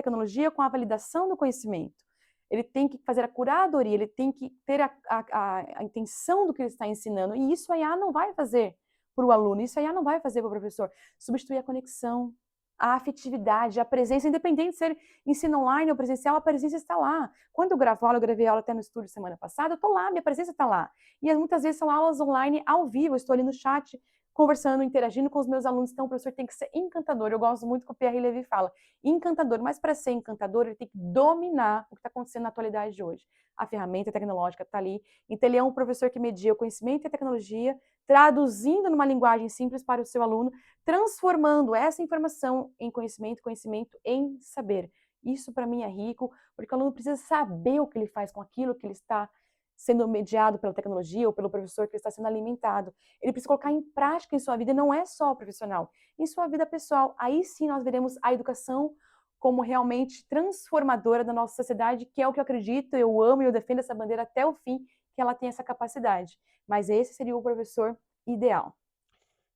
com a validação do conhecimento. Ele tem que fazer a curadoria, ele tem que ter a intenção do que ele está ensinando. E isso a IA não vai fazer para o aluno, isso a IA não vai fazer para o professor. Substituir a conexão, a afetividade, a presença, independente de ser ensino online ou presencial, a presença está lá. Quando eu gravo aula, eu gravei aula até no estúdio semana passada, eu estou lá, minha presença está lá. E muitas vezes são aulas online ao vivo, eu estou ali no chat, conversando, interagindo com os meus alunos, então o professor tem que ser encantador. Eu gosto muito que o Pierre Levy fala, encantador, mas para ser encantador, ele tem que dominar o que está acontecendo na atualidade de hoje. A ferramenta tecnológica está ali, então ele é um professor que media o conhecimento e a tecnologia, traduzindo numa linguagem simples para o seu aluno, transformando essa informação em conhecimento, conhecimento em saber. Isso para mim é rico, porque o aluno precisa saber o que ele faz com aquilo que ele está sendo mediado pela tecnologia ou pelo professor que ele está sendo alimentado. Ele precisa colocar em prática em sua vida, e não é só profissional, em sua vida pessoal. Aí sim nós veremos a educação como realmente transformadora da nossa sociedade, que é o que eu acredito, eu amo e eu defendo essa bandeira até o fim, que ela tem essa capacidade. Mas esse seria o professor ideal.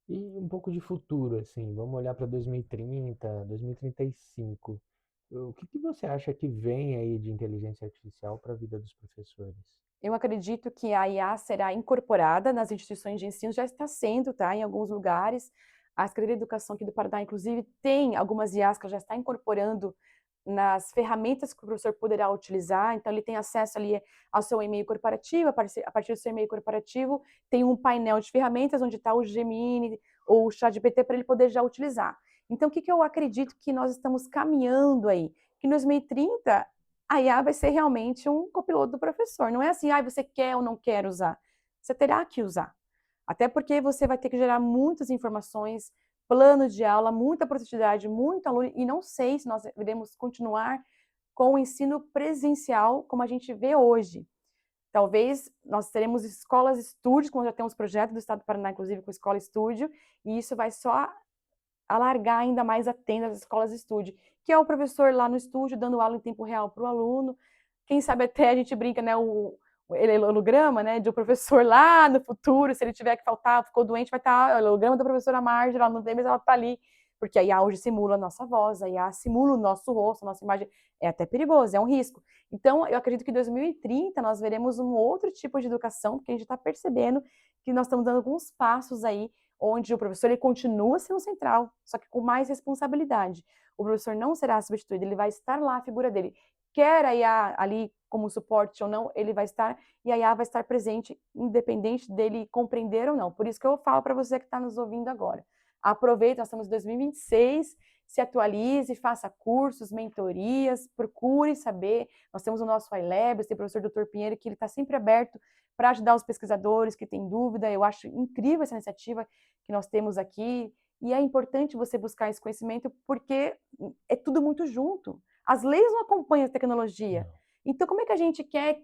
E um pouco de futuro, assim, vamos olhar para 2030, 2035. O que que você acha que vem aí de inteligência artificial para a vida dos professores? Eu acredito que a IA será incorporada nas instituições de ensino, já está sendo, tá, em alguns lugares. A Secretaria de Educação aqui do Paraná, inclusive, tem algumas IAs que ela já está incorporando nas ferramentas que o professor poderá utilizar. Então, ele tem acesso ali ao seu e-mail corporativo, a partir do seu e-mail corporativo, tem um painel de ferramentas onde está o Gemini ou o ChatGPT para ele poder já utilizar. Então, o que eu acredito que nós estamos caminhando aí? Que em 2030 a IA vai ser realmente um copiloto do professor. Não é assim, ah, você quer ou não quer usar. Você terá que usar. Até porque você vai ter que gerar muitas informações, plano de aula, muita produtividade, muito aluno, e não sei se nós iremos continuar com o ensino presencial como a gente vê hoje. Talvez nós teremos escolas estúdios, como já temos projeto do Estado do Paraná, inclusive com escola estúdio, e isso vai só alargar ainda mais a tenda das escolas estúdio, que é o professor lá no estúdio dando aula em tempo real para o aluno. Quem sabe até a gente brinca, né, o holograma, né, de um professor lá no futuro, se ele tiver que faltar, ficou doente, vai estar o holograma da professora Marge lá no tem, mas ela está ali, porque a IA hoje simula a nossa voz, a IA simula o nosso rosto, a nossa imagem, é até perigoso, é um risco. Então, eu acredito que em 2030 nós veremos um outro tipo de educação, porque a gente está percebendo que nós estamos dando alguns passos aí onde o professor ele continua sendo central, só que com mais responsabilidade. O professor não será substituído, ele vai estar lá a figura dele. Quer a IA ali como suporte ou não, ele vai estar e a IA vai estar presente, independente dele compreender ou não. Por isso que eu falo para você que está nos ouvindo agora. Aproveite, nós estamos em 2026, se atualize, faça cursos, mentorias, procure saber. Nós temos o nosso iLabs, tem o professor Dr. Pinheiro, que ele está sempre aberto para ajudar os pesquisadores que têm dúvida. Eu acho incrível essa iniciativa que nós temos aqui. E é importante você buscar esse conhecimento porque é tudo muito junto. As leis não acompanham a tecnologia. Não. Então, como é que a gente quer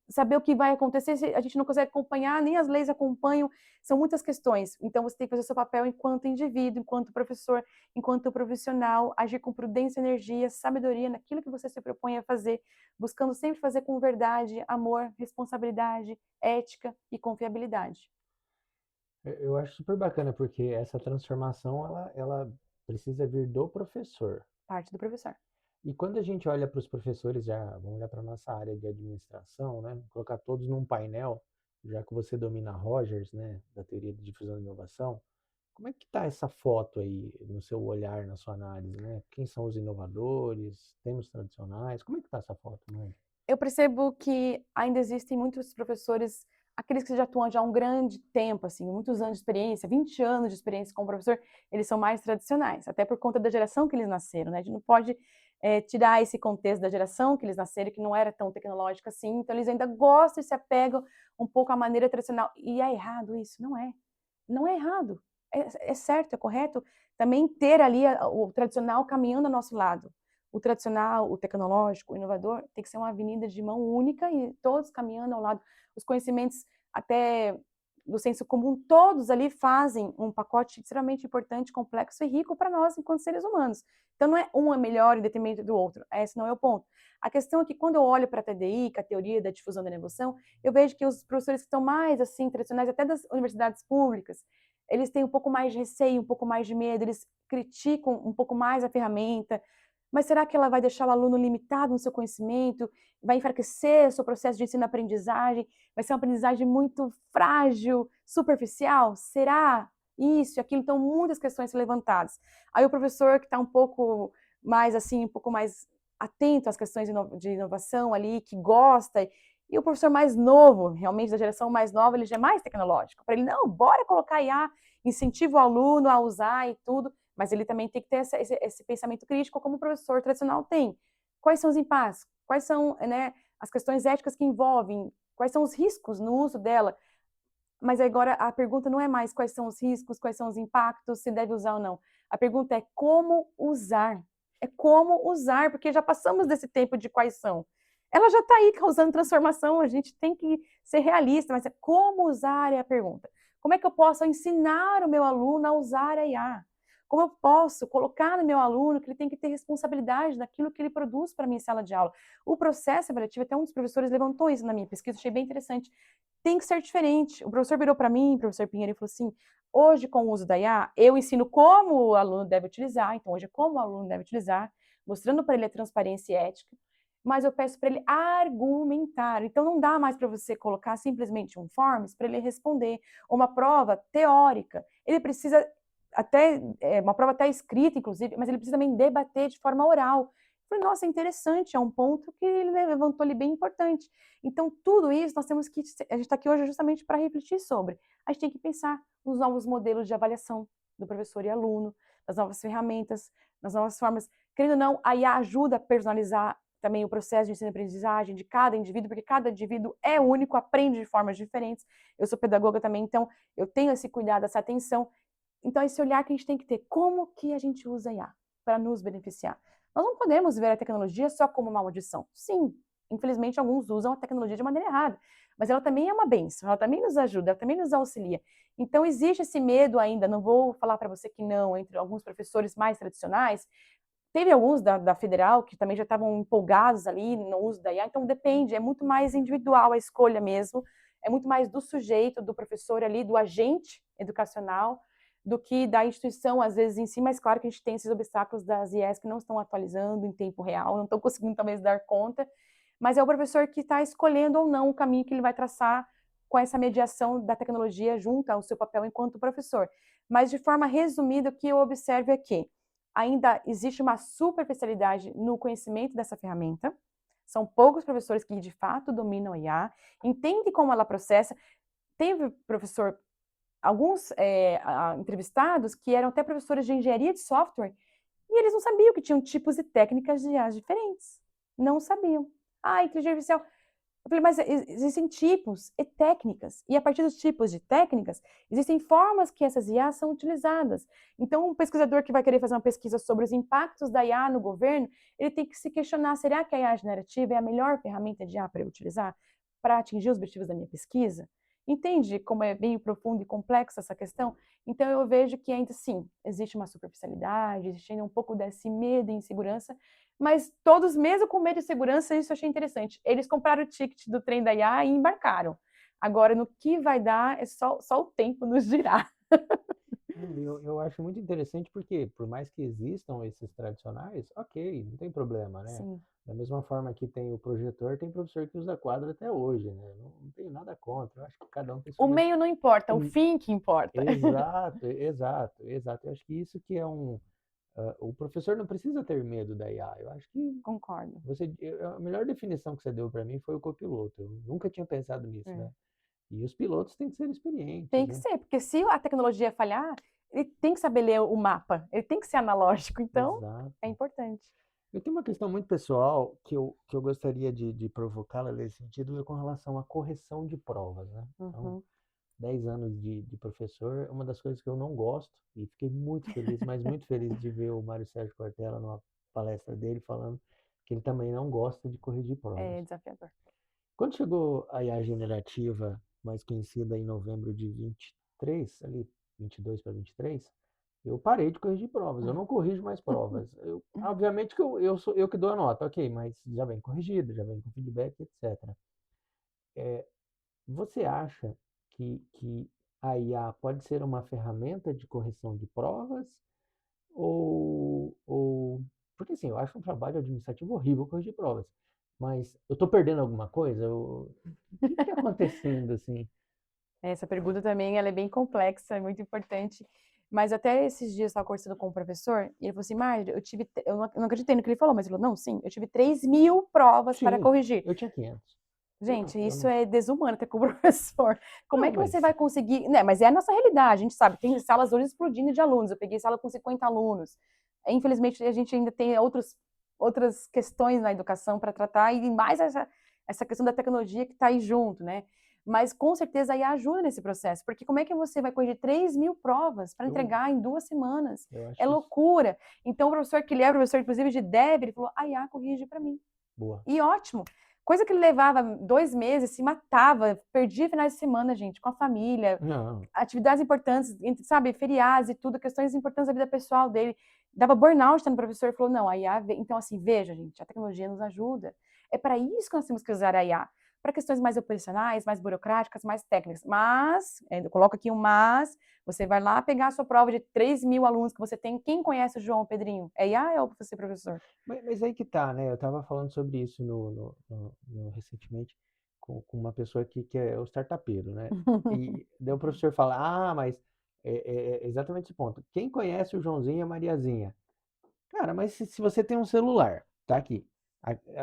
saber o que vai acontecer se a gente não consegue acompanhar, nem as leis acompanham? São muitas questões. Então, você tem que fazer o seu papel enquanto indivíduo, enquanto professor, enquanto profissional, agir com prudência, energia, sabedoria naquilo que você se propõe a fazer, buscando sempre fazer com verdade, amor, responsabilidade, ética e confiabilidade. Eu acho super bacana, porque essa transformação, ela precisa vir do professor. Parte do professor. E quando a gente olha para os professores, já vamos olhar para a nossa área de administração, né? Colocar todos num painel, já que você domina Rogers, né? Da teoria de difusão e inovação, como é que está essa foto aí no seu olhar, na sua análise, né? Quem são os inovadores? Temos tradicionais? Como é que está essa foto, mãe? Eu percebo que ainda existem muitos professores, aqueles que já atuam já há um grande tempo, assim, muitos anos de experiência, 20 anos de experiência como professor, eles são mais tradicionais, até por conta da geração que eles nasceram, né? A gente não pode tirar esse contexto da geração que eles nasceram, que não era tão tecnológica assim, então eles ainda gostam e se apegam um pouco à maneira tradicional. E é errado isso? Não é. Não é errado. É certo, é correto também ter ali o tradicional caminhando ao nosso lado. O tradicional, o tecnológico, o inovador, tem que ser uma avenida de mão única e todos caminhando ao lado. Os conhecimentos até do senso comum, todos ali fazem um pacote extremamente importante, complexo e rico para nós enquanto seres humanos. Então não é um é melhor em detrimento do outro, esse não é o ponto. A questão é que quando eu olho para a TDI, que é a teoria da difusão da inovação, eu vejo que os professores que estão mais assim tradicionais, até das universidades públicas, eles têm um pouco mais de receio, um pouco mais de medo, eles criticam um pouco mais a ferramenta, mas será que ela vai deixar o aluno limitado no seu conhecimento? Vai enfraquecer o seu processo de ensino-aprendizagem? Vai ser uma aprendizagem muito frágil, superficial? Será isso e aquilo? Então, muitas questões são levantadas. Aí o professor que está um pouco mais assim, um pouco mais atento às questões de inovação ali, que gosta, e o professor mais novo, realmente da geração mais nova, ele já é mais tecnológico. Para ele, não, bora colocar IA, incentiva o aluno a usar e tudo, mas ele também tem que ter esse pensamento crítico, como o professor tradicional tem. Quais são os impasses? Quais são, né, as questões éticas que envolvem? Quais são os riscos no uso dela? Mas agora a pergunta não é mais quais são os riscos, quais são os impactos, se deve usar ou não. A pergunta é como usar. É como usar, porque já passamos desse tempo de quais são. Ela já está aí causando transformação, a gente tem que ser realista, mas é como usar é a pergunta. Como é que eu posso ensinar o meu aluno a usar a IA? Como eu posso colocar no meu aluno que ele tem que ter responsabilidade daquilo que ele produz para a minha sala de aula? O processo avaliativo, até um dos professores levantou isso na minha pesquisa, achei bem interessante. Tem que ser diferente. O professor virou para mim, o professor Pinheiro, e falou assim: hoje, com o uso da IA, eu ensino como o aluno deve utilizar, então hoje é como o aluno deve utilizar, mostrando para ele a transparência e ética, mas eu peço para ele argumentar. Então não dá mais para você colocar simplesmente um forms para ele responder, ou uma prova teórica. Ele precisa até, uma prova até escrita, inclusive, mas ele precisa também debater de forma oral. Eu falei, nossa, é interessante, é um ponto que ele levantou ali bem importante. Então, tudo isso nós temos que. A gente está aqui hoje justamente para refletir sobre. A gente tem que pensar nos novos modelos de avaliação do professor e aluno, nas novas ferramentas, nas novas formas. Querendo ou não, a IA ajuda a personalizar também o processo de ensino-aprendizagem de cada indivíduo, porque cada indivíduo é único, aprende de formas diferentes. Eu sou pedagoga também, então eu tenho esse cuidado, essa atenção. Então, esse olhar que a gente tem que ter. Como que a gente usa a IA para nos beneficiar? Nós não podemos ver a tecnologia só como uma maldição. Sim, infelizmente, alguns usam a tecnologia de maneira errada, mas ela também é uma bênção, ela também nos ajuda, ela também nos auxilia. Então, existe esse medo ainda, não vou falar para você que não, entre alguns professores mais tradicionais, teve alguns da Federal que também já estavam empolgados ali no uso da IA, então depende, é muito mais individual a escolha mesmo, é muito mais do sujeito, do professor ali, do agente educacional, do que da instituição, às vezes, em si, mas claro que a gente tem esses obstáculos das IES que não estão atualizando em tempo real, não estão conseguindo talvez dar conta, mas é o professor que está escolhendo ou não o caminho que ele vai traçar com essa mediação da tecnologia junto ao seu papel enquanto professor. Mas, de forma resumida, o que eu observo é que ainda existe uma superficialidade no conhecimento dessa ferramenta, são poucos professores que, de fato, dominam a IA, entendem como ela processa. Teve professor alguns entrevistados que eram até professores de engenharia de software e eles não sabiam que tinham tipos e técnicas de IA diferentes. Não sabiam. Ah, inteligência artificial. Eu falei, mas existem tipos e técnicas, e a partir dos tipos de técnicas, existem formas que essas IAs são utilizadas. Então, um pesquisador que vai querer fazer uma pesquisa sobre os impactos da IA no governo, ele tem que se questionar, será que a IA generativa é a melhor ferramenta de IA para eu utilizar para atingir os objetivos da minha pesquisa? Entende como é bem profunda e complexa essa questão? Então, eu vejo que ainda sim, existe uma superficialidade, existe ainda um pouco desse medo e insegurança, mas todos, mesmo com medo de segurança, isso eu achei interessante. Eles compraram o ticket do trem da IA e embarcaram. Agora, no que vai dar, é só o tempo nos dirá. Eu acho muito interessante porque, por mais que existam esses tradicionais, ok, não tem problema, né? Sim. Da mesma forma que tem o projetor, tem professor que usa quadro até hoje, né? Não tenho nada contra. Eu acho que cada um tem O sua meio não importa, o o- fim que importa. Exato, exato, exato. Eu acho que isso que é o professor não precisa ter medo da IA. Eu acho que Concordo. a melhor definição que você deu para mim foi o copiloto. Eu nunca tinha pensado nisso, É. né? E os pilotos têm que ser experientes, Tem que né? ser, porque se a tecnologia falhar, ele tem que saber ler o mapa, ele tem que ser analógico, então é Exato. importante. Eu tenho uma questão muito pessoal que eu gostaria de provocá-la nesse sentido, é com relação à correção de provas, né? Então, Uhum. 10 anos de professor, uma das coisas que eu não gosto, e fiquei muito feliz, mas muito feliz de ver o Mário Sérgio Cortella numa palestra dele falando que ele também não gosta de corrigir provas. É desafiador. Quando chegou a IA generativa, mais conhecida em novembro de 23, ali 22 para 23, eu parei de corrigir provas. Eu não corrijo mais provas. Obviamente que eu sou eu que dou a nota, ok, mas já vem corrigido, já vem com feedback, etc. Você acha que a IA pode ser uma ferramenta de correção de provas? Ou... Porque assim, eu acho um trabalho administrativo horrível corrigir provas. Mas eu estou perdendo alguma coisa? O que está acontecendo assim? Essa pergunta também ela é bem complexa, é muito importante. Mas até esses dias eu estava conversando com o professor, e ele falou assim, Marjorie, eu não acreditei no que ele falou, mas ele falou, não, sim, eu tive 3.000 provas para Sim, corrigir. eu tinha 500. Gente, Eu isso não... é desumano até com o professor. Como é Não, que você mas... vai conseguir, né? Mas é a nossa realidade, a gente sabe, tem salas hoje explodindo de alunos, eu peguei sala com 50 alunos. Infelizmente, a gente ainda tem outras questões na educação para tratar, e mais essa questão da tecnologia que está aí junto, né? Mas com certeza aí ajuda nesse processo, porque como é que você vai corrigir 3.000 provas para Eu, entregar em 2 semanas? eu É acho isso loucura. Então, o professor que ele é professor, inclusive, de Dev, ele falou, a IA corrige para mim. boa. E ótimo. Coisa que ele levava 2 meses, se matava, perdia finais de semana, gente, com a família, Não, atividades importantes, sabe, feriados e tudo, questões importantes da vida pessoal dele. Dava burnout no professor, falou, não, a IA, então assim, veja, gente, a tecnologia nos ajuda. É para isso que nós temos que usar a IA. Para questões mais operacionais, mais burocráticas, mais técnicas. Mas, eu coloco aqui um mas, você vai lá pegar a sua prova de 3.000 alunos que você tem. Quem conhece o João Pedrinho? É IA ou você, professor? mas aí que tá, né? Eu estava falando sobre isso recentemente com uma pessoa que é o startupeiro, né? E daí o professor fala, mas é exatamente esse ponto. Quem conhece o Joãozinho e a Mariazinha? Cara, mas se você tem um celular, tá aqui.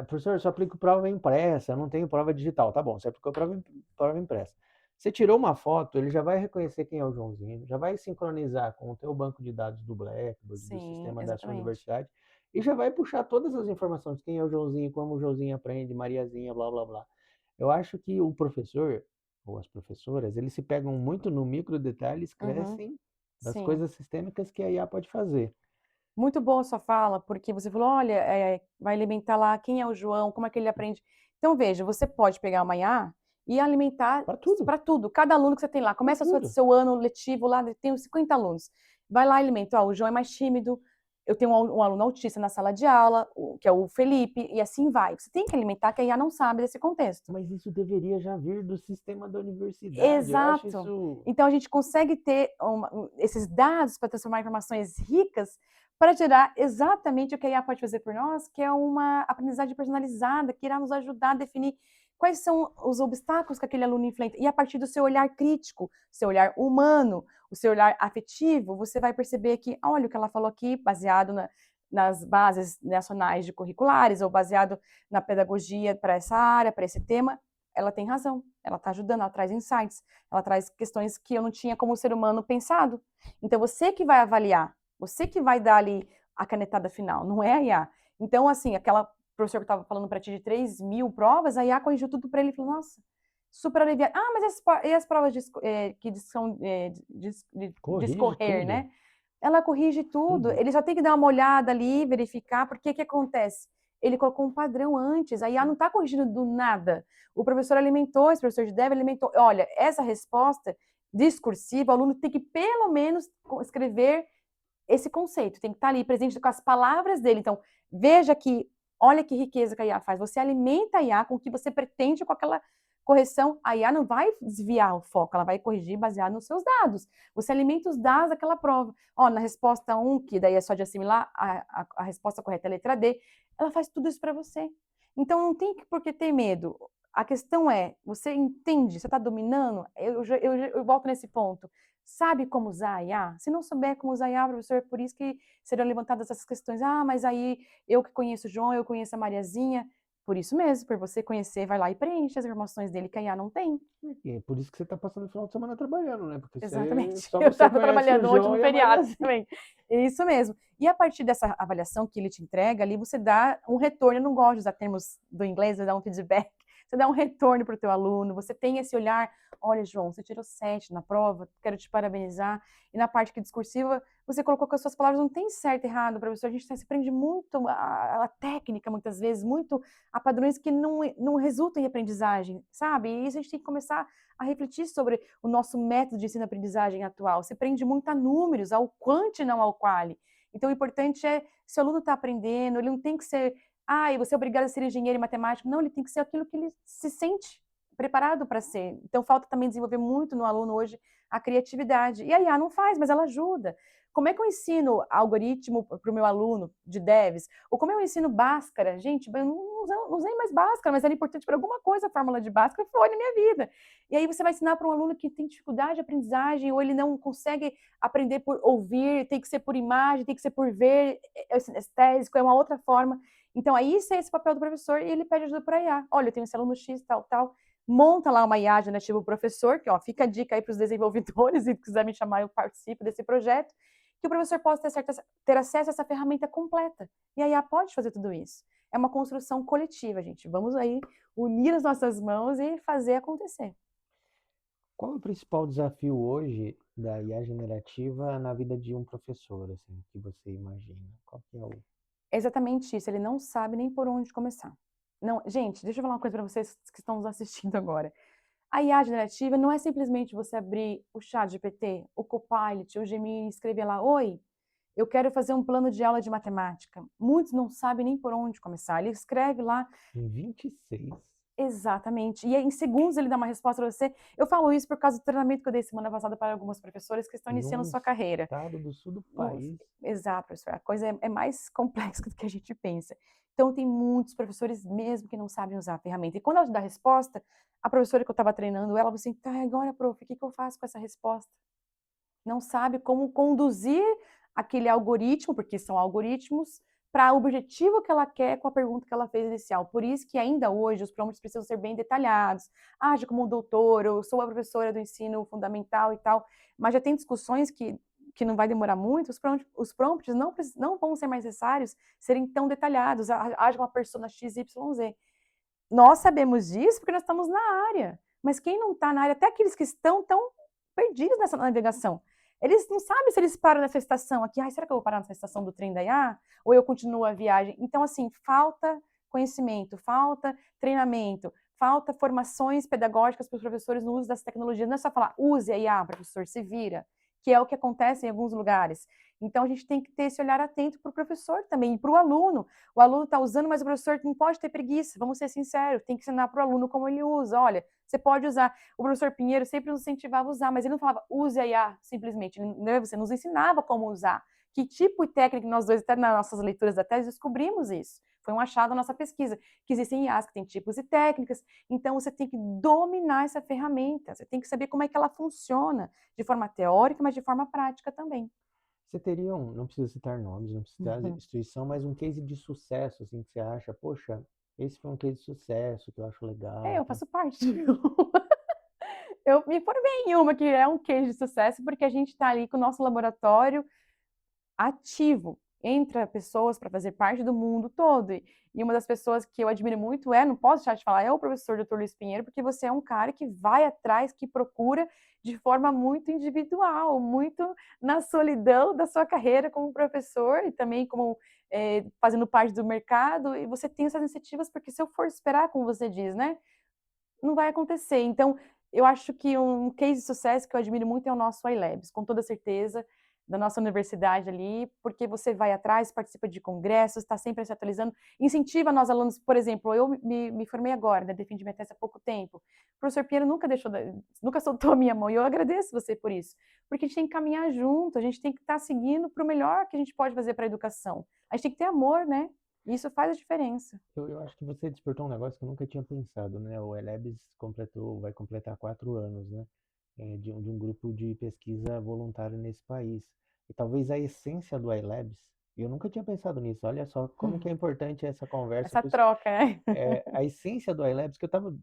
Professor, eu só aplico prova impressa, eu não tenho prova digital. Tá bom, você aplicou prova impressa. Você tirou uma foto, ele já vai reconhecer quem é o Joãozinho, já vai sincronizar com o teu banco de dados do Blackboard, do Sim, sistema da sua exatamente. universidade, e já vai puxar todas as informações, quem é o Joãozinho, como o Joãozinho aprende, Mariazinha, blá, blá, blá. Eu acho que o professor, ou as professoras, eles se pegam muito no micro detalhes, Uhum, crescem das sim. coisas sistêmicas que a IA pode fazer. Muito boa a sua fala, porque você falou, olha, vai alimentar lá quem é o João, como é que ele aprende. Então, veja, você pode pegar uma IA e alimentar Para tudo, para tudo. Cada aluno que você tem lá, para começa o tudo. seu ano letivo lá, tem uns 50 alunos. Vai lá e alimenta, ó, o João é mais tímido, eu tenho um aluno autista na sala de aula, que é o Felipe, e assim vai. Você tem que alimentar que a IA não sabe desse contexto. Mas isso deveria já vir do sistema da universidade. Eu acho Exato. isso. Então a gente consegue ter esses dados para transformar informações ricas para gerar exatamente o que a IA pode fazer por nós, que é uma aprendizagem personalizada, que irá nos ajudar a definir quais são os obstáculos que aquele aluno enfrenta. E a partir do seu olhar crítico, seu olhar humano, o seu olhar afetivo, você vai perceber que, olha o que ela falou aqui, baseado nas bases nacionais de curriculares, ou baseado na pedagogia para essa área, para esse tema, ela tem razão, ela está ajudando, ela traz insights, ela traz questões que eu não tinha como ser humano pensado. Então, você que vai avaliar, você que vai dar ali a canetada final, não é a IA. Então, assim, aquela professora que estava falando para ti de 3.000 provas, a IA corrigiu tudo para ele e falou, nossa, super aliviado. Ah, mas e as provas que são de Corrige discorrer, tudo, né? Ela corrige tudo, tudo. ele só tem que dar uma olhada ali, verificar, porque o que acontece? Ele colocou um padrão antes, a IA não está corrigindo do nada. O professor alimentou, esse professor de dev alimentou. Olha, essa resposta discursiva, o aluno tem que pelo menos escrever esse conceito, tem que estar ali presente com as palavras dele. Então, veja que, olha que riqueza que a IA faz. Você alimenta a IA com o que você pretende com aquela correção. A IA não vai desviar o foco, ela vai corrigir baseado nos seus dados. Você alimenta os dados daquela prova. Ó, na resposta 1, que daí é só de assimilar, a resposta correta é a letra D, ela faz tudo isso para você. Então, não tem por que ter medo. A questão é, você entende, você está dominando? Eu volto nesse ponto. Sabe como usar a IA? Se não souber como usar a IA, professor, por isso que serão levantadas essas questões. Ah, mas aí eu que conheço o João, eu conheço a Mariazinha. Por isso mesmo, por você conhecer, vai lá e preenche as informações dele que a IA não tem. E é por isso que você tá passando o final de semana trabalhando, né? Porque Exatamente. só Eu você estava conhece o trabalhando hoje João no e a feriado Mariazinha. também. Isso mesmo. E a partir dessa avaliação que ele te entrega ali, você dá um retorno. Eu não gosto de usar termos do inglês, dar um feedback. Você dá um retorno para o teu aluno, você tem esse olhar, olha, João, você tirou 7 na prova, quero te parabenizar. E na parte que discursiva, você colocou que as suas palavras não tem certo e errado, professor. A gente se prende muito à técnica, muitas vezes, muito a padrões que não resultam em aprendizagem, sabe? E isso a gente tem que começar a refletir sobre o nosso método de ensino-aprendizagem atual. Se prende muito a números, ao quant e não ao quali. Então, o importante é, se o aluno está aprendendo, ele não tem que ser, e você é obrigado a ser engenheiro e matemático. Não, ele tem que ser aquilo que ele se sente preparado para ser. Então, falta também desenvolver muito no aluno hoje a criatividade. E a IA não faz, mas ela ajuda. Como é que eu ensino algoritmo para o meu aluno de devs? Ou como eu ensino Bhaskara? Gente, eu não usei mais Bhaskara, mas era importante para alguma coisa a fórmula de Bhaskara, foi na minha vida. E aí você vai ensinar para um aluno que tem dificuldade de aprendizagem, ou ele não consegue aprender por ouvir, tem que ser por imagem, tem que ser por ver, é sinestésico, é uma outra forma. Então, aí esse é esse papel do professor e ele pede ajuda para a IA. Olha, eu tenho esse aluno X, tal, tal. Monta lá uma IA generativa professor, que ó, fica a dica aí para os desenvolvedores, e se quiser me chamar, eu participo desse projeto, que o professor possa ter acesso a essa ferramenta completa. E a IA pode fazer tudo isso. É uma construção coletiva, gente. Vamos aí unir as nossas mãos e fazer acontecer. Qual é o principal desafio hoje da IA generativa na vida de um professor, assim, que você imagina? Qual que é o... É exatamente isso, ele não sabe nem por onde começar. Não, gente, deixa eu falar uma coisa para vocês que estão nos assistindo agora. A IA generativa não é simplesmente você abrir o ChatGPT, o Copilot, o Gemini e escrever lá, oi, eu quero fazer um plano de aula de matemática. Muitos não sabem nem por onde começar. Ele escreve lá. Em 26. Exatamente. E aí, em segundos ele dá uma resposta para você. Eu falo isso por causa do treinamento que eu dei semana passada para algumas professoras que estão iniciando Num sua carreira. estado do sul do Nossa, país. exato, professor. A coisa é mais complexa do que a gente pensa. Então, tem muitos professores mesmo que não sabem usar a ferramenta. E quando ela te dá a resposta, a professora que eu estava treinando, ela falou assim, tá, agora, prof, o que eu faço com essa resposta? Não sabe como conduzir aquele algoritmo, porque são algoritmos, para o objetivo que ela quer com a pergunta que ela fez inicial. Por isso que ainda hoje os prompts precisam ser bem detalhados. Age como um doutor, eu sou a professora do ensino fundamental e tal. Mas já tem discussões que não vai demorar muito, os prompts não vão ser mais necessários serem tão detalhados. Age uma persona XYZ. Nós sabemos disso porque nós estamos na área. Mas quem não está na área, até aqueles que estão tão perdidos nessa navegação, eles não sabem se eles param nessa estação aqui. Ai, será que eu vou parar nessa estação do trem da IA? Ou eu continuo a viagem? Então, assim, falta conhecimento, falta treinamento, falta formações pedagógicas para os professores no uso das tecnologias. Não é só falar, use a IA, professor, se vira, que é o que acontece em alguns lugares. Então, a gente tem que ter esse olhar atento para o professor também, e para o aluno. O aluno está usando, mas o professor não pode ter preguiça, vamos ser sinceros, tem que ensinar para o aluno como ele usa. Olha, você pode usar. O professor Pinheiro sempre nos incentivava a usar, mas ele não falava use a IA simplesmente, você nos ensinava como usar. Que tipo de técnica nós dois, até nas nossas leituras da tese, descobrimos isso. Foi um achado da nossa pesquisa, que existem IAs que têm tipos e técnicas, então você tem que dominar essa ferramenta, você tem que saber como é que ela funciona, de forma teórica, mas de forma prática também. Você teria um, não precisa citar nomes, não precisa citar instituição, mas um case de sucesso, assim, que você acha, poxa, esse foi um case de sucesso que eu acho legal, Eu tá? faço parte. Eu me formei em uma que é um case de sucesso, porque a gente está ali com o nosso laboratório ativo. Entra pessoas para fazer parte do mundo todo. E uma das pessoas que eu admiro muito não posso deixar de falar, é o professor Dr. Luiz Pinheiro, porque você é um cara que vai atrás, que procura de forma muito individual, muito na solidão da sua carreira como professor e também como fazendo parte do mercado. E você tem essas iniciativas, porque se eu for esperar, como você diz, né? Não vai acontecer. Então, eu acho que um case de sucesso que eu admiro muito é o nosso iLabs, com toda certeza, da nossa universidade ali, porque você vai atrás, participa de congressos, está sempre se atualizando, incentiva nós alunos, por exemplo, eu me formei agora, né, defendi minha tese há pouco tempo, o professor Pinheiro nunca soltou a minha mão, e eu agradeço você por isso, porque a gente tem que caminhar junto, a gente tem que estar seguindo para o melhor que a gente pode fazer para a educação. A gente tem que ter amor, né? E isso faz a diferença. Eu acho que você despertou um negócio que eu nunca tinha pensado, né? O Elebs vai completar 4 anos, né? De um grupo de pesquisa voluntário nesse país. E talvez a essência do iLabs, eu nunca tinha pensado nisso. Olha só como que é importante essa conversa. Essa troca, né? A essência do iLabs,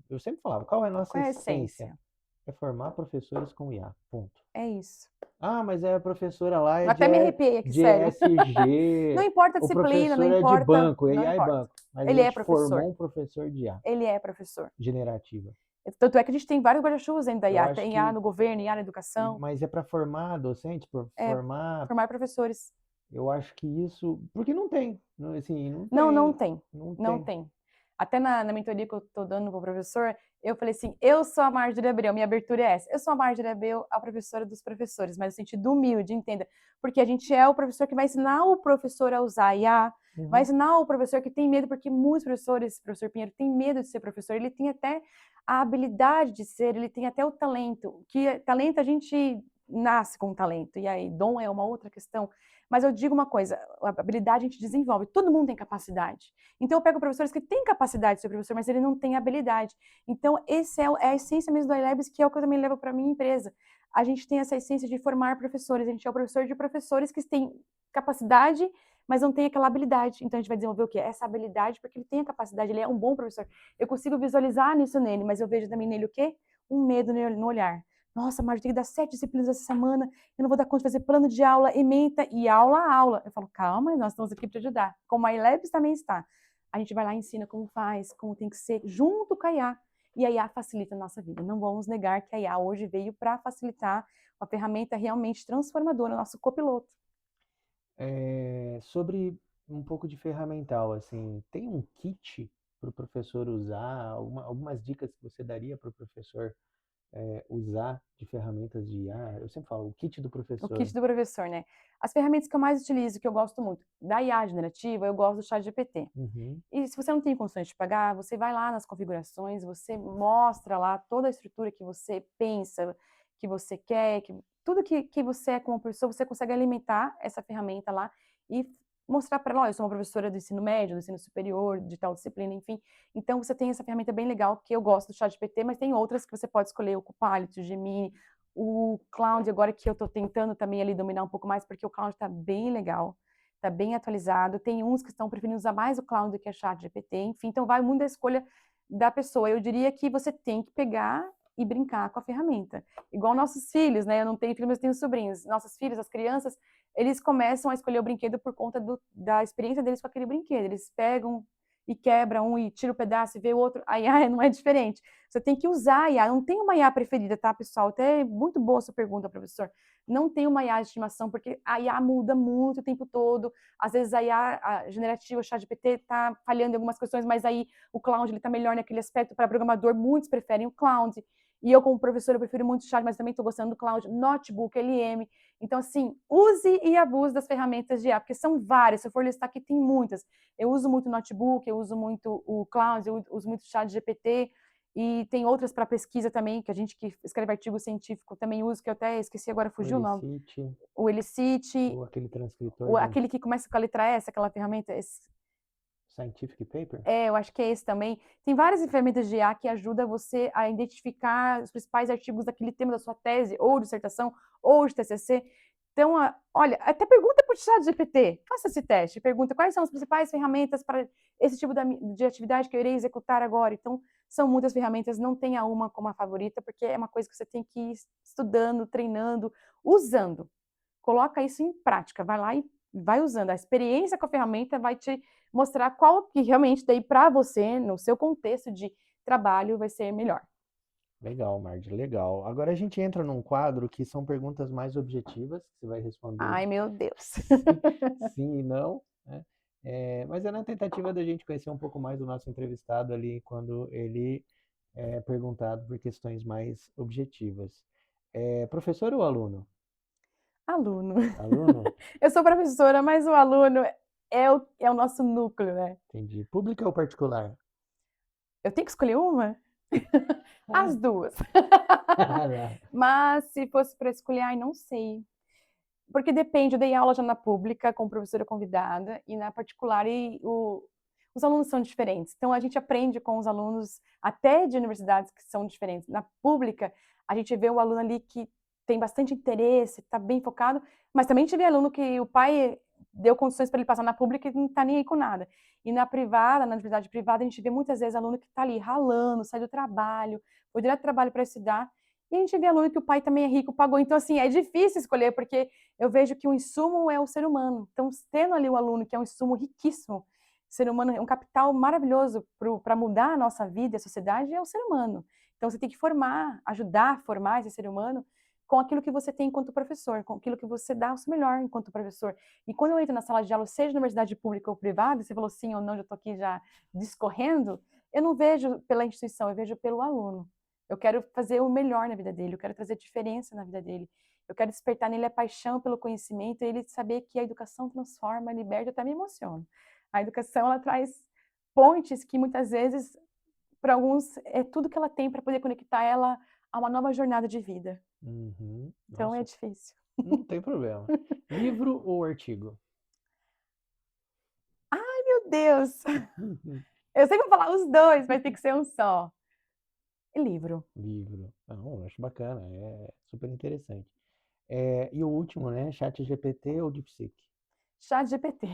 eu sempre falava, qual é a nossa Qual é a essência? essência? É formar professores com IA, ponto. É isso. Ah, mas a professora lá Eu é até me arrepiei aqui, de sério. Não ESG, importa a o disciplina, não professor é de importa, banco, não AI importa. banco, mas a Ele é gente professor. formou um professor de IA Ele é professor. generativa. Tanto é que a gente tem vários guarda-chuvas dentro da Eu IA. acho Tem IA que, no governo, IA na educação. mas é para formar docente, para É, formar, formar professores. eu acho que isso, porque não tem, assim, não Não, não tem, tem. não Não tem. tem. Até na mentoria que eu estou dando para o professor, eu falei assim: eu sou a Marjorie Abreu, minha abertura é essa. Eu sou a Marjorie Abreu, a professora dos professores, mas no sentido humilde, entenda. Porque a gente é o professor que vai ensinar o professor a usar a IA, vai Uhum. ensinar o professor que tem medo, porque muitos professores, professor Pinheiro, tem medo de ser professor, ele tem até a habilidade de ser, ele tem até o talento, que talento a gente nasce com talento, e aí dom é uma outra questão. Mas eu digo uma coisa, a habilidade a gente desenvolve, todo mundo tem capacidade. Então eu pego professores que têm capacidade de ser professor, mas ele não tem habilidade. Então esse é a essência mesmo do iLabs, que é o que eu também levo para a minha empresa. A gente tem essa essência de formar professores, a gente é o professor de professores que têm capacidade, mas não tem aquela habilidade. Então a gente vai desenvolver o quê? Essa habilidade, porque ele tem a capacidade, ele é um bom professor. Eu consigo visualizar nisso nele, mas eu vejo também nele o quê? Um medo no olhar. Nossa, Marta, tem que dar 7 disciplinas essa semana, eu não vou dar conta de fazer plano de aula, ementa e aula a aula. Eu falo, calma, nós estamos aqui para te ajudar. Como a iLabs também está. A gente vai lá e ensina como faz, como tem que ser, junto com a IA. E a IA facilita a nossa vida. Não vamos negar que a IA hoje veio para facilitar uma ferramenta realmente transformadora, nosso copiloto. Sobre um pouco de ferramental, assim, tem um kit para o professor usar, algumas dicas que você daria para o professor usar de ferramentas de IA? Eu sempre falo, o kit do O professor. kit do professor, né? As ferramentas que eu mais utilizo, que eu gosto muito, da IA generativa, eu gosto do ChatGPT. Uhum. E se você não tem condições de pagar, você vai lá nas configurações, você mostra lá toda a estrutura que você pensa, que você quer, tudo que você é como professor, você consegue alimentar essa ferramenta lá e mostrar para ela, olha, eu sou uma professora do ensino médio, do ensino superior, de tal disciplina, enfim. Então, você tem essa ferramenta bem legal, que eu gosto do ChatGPT, mas tem outras que você pode escolher, o Copilot, o Gemini, o Cloud, agora que eu estou tentando também ali dominar um pouco mais, porque o Cloud está bem legal, está bem atualizado. Tem uns que estão preferindo usar mais o Cloud do que a ChatGPT, enfim, então vai muito da escolha da pessoa. Eu diria que você tem que pegar e brincar com a ferramenta. Igual nossos filhos, né? Eu não tenho filhos, mas tenho sobrinhos. Nossos filhos, as crianças, eles começam a escolher o brinquedo por conta da experiência deles com aquele brinquedo. Eles pegam e quebram um e tira o pedaço e vê o outro. A IA não é diferente. Você tem que usar a IA. Não tem uma IA preferida, tá, pessoal? Até é muito boa a sua pergunta, professor. Não tem uma IA de estimação, porque a IA muda muito o tempo todo. Às vezes a IA a generativa, o ChatGPT, está falhando em algumas questões, mas aí o Cloud está melhor naquele aspecto. Para programador, muitos preferem o Cloud. E eu, como professor, eu prefiro muito o Chat, mas também estou gostando do Cloud, Notebook, LM. Então, assim, use e abuse das ferramentas de IA, porque são várias. Se eu for listar aqui, tem muitas. Eu uso muito o Notebook, eu uso muito o Cloud, eu uso muito o Chat GPT, e tem outras para pesquisa também, que a gente que escreve artigo científico também usa, que eu até esqueci agora, O fugiu o nome. Elicit, O Elicit, ou aquele transcritor de aquele que começa com a letra S, aquela ferramenta, scientific paper? eu acho que é esse também. Tem várias ferramentas de IA que ajudam você a identificar os principais artigos daquele tema da sua tese, ou dissertação, ou de TCC. Então, olha, até pergunta para o ChatGPT, faça esse teste, pergunta quais são as principais ferramentas para esse tipo de atividade que eu irei executar agora. Então, são muitas ferramentas, não tenha uma como a favorita, porque é uma coisa que você tem que ir estudando, treinando, usando. Coloca isso em prática, vai lá e vai usando. A experiência com a ferramenta vai te mostrar qual que realmente daí para você, no seu contexto de trabalho, vai ser melhor. Legal, Marge, legal. Agora a gente entra num quadro que são perguntas mais objetivas, que você vai responder Ai, meu Deus. sim, sim e não, né? Mas é na tentativa da gente conhecer um pouco mais o nosso entrevistado ali, quando ele é perguntado por questões mais objetivas. Professor ou aluno? Aluno. Aluno? Eu sou professora, mas o aluno é o nosso núcleo, né. Entendi. Pública ou particular? Eu tenho que escolher uma? As 2. Mas se fosse para escolher, ai, não sei. Porque depende, eu dei aula já na pública como professora convidada e na particular os alunos são diferentes. Então a gente aprende com os alunos até de universidades que são diferentes. Na pública, a gente vê o aluno ali que tem bastante interesse, está bem focado, mas também tive aluno que o pai deu condições para ele passar na pública e não está nem aí com nada. E na privada, na universidade privada, a gente vê muitas vezes aluno que está ali ralando, sai do trabalho, foi direto do trabalho para estudar, e a gente vê aluno que o pai também é rico, pagou. Então, assim, é difícil escolher, porque eu vejo que o insumo é o ser humano. Então, tendo ali o aluno, que é um insumo riquíssimo, o ser humano é um capital maravilhoso para mudar a nossa vida e a sociedade, é o ser humano. Então, você tem que formar, ajudar a formar esse ser humano com aquilo que você tem enquanto professor, com aquilo que você dá o seu melhor enquanto professor. E quando eu entro na sala de aula, seja na universidade pública ou privada, você falou sim ou não, já estou aqui já discorrendo, eu não vejo pela instituição, eu vejo pelo aluno. Eu quero fazer o melhor na vida dele, eu quero trazer diferença na vida dele. Eu quero despertar nele a paixão pelo conhecimento e ele saber que a educação transforma, liberta, eu até me emociono. A educação, ela traz pontes que muitas vezes, para alguns, é tudo que ela tem para poder conectar ela a uma nova jornada de vida. Uhum. Então é Nossa, difícil. não tem problema. Livro ou artigo? Meu Deus! Eu sempre vou falar os dois, mas tem que ser um só. Livro. Livro. Não, eu acho bacana, é super interessante. E o último, né? ChatGPT ou DeepSeek? Chat GPT.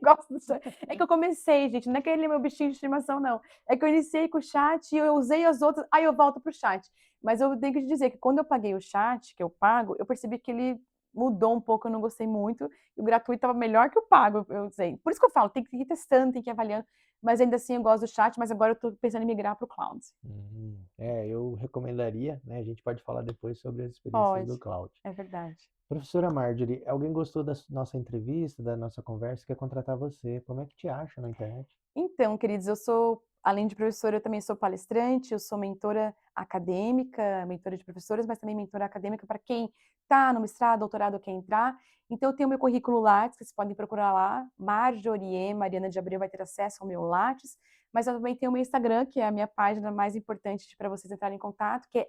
Gosto do chat. É que eu comecei, gente, não é que ele é meu bichinho de estimação, não. É que eu iniciei com o chat e eu usei as outras, aí eu volto pro chat. Mas eu tenho que te dizer que quando eu paguei o chat, que eu pago, eu percebi que ele mudou um pouco, eu não gostei muito, e o gratuito estava melhor que o pago, eu usei. Por isso que eu falo, tem que ir testando, tem que ir avaliando, mas ainda assim eu gosto do chat, mas agora eu tô pensando em migrar pro cloud. Eu recomendaria, né? A gente pode falar depois sobre as experiências do Pode, cloud. é verdade. Professora Marjorie, alguém gostou da nossa entrevista, da nossa conversa, quer contratar você? Como é que te acha na internet? Então, queridos, eu sou, além de professora, eu também sou palestrante, eu sou mentora acadêmica, mentora de professores, mas também mentora acadêmica para quem está no mestrado, doutorado ou quer entrar. Então, eu tenho meu currículo Lattes, que vocês podem procurar lá, Marjorie Mariana de Abreu vai ter acesso ao meu Lattes, mas eu também tenho o meu Instagram, que é a minha página mais importante para vocês entrarem em contato, que é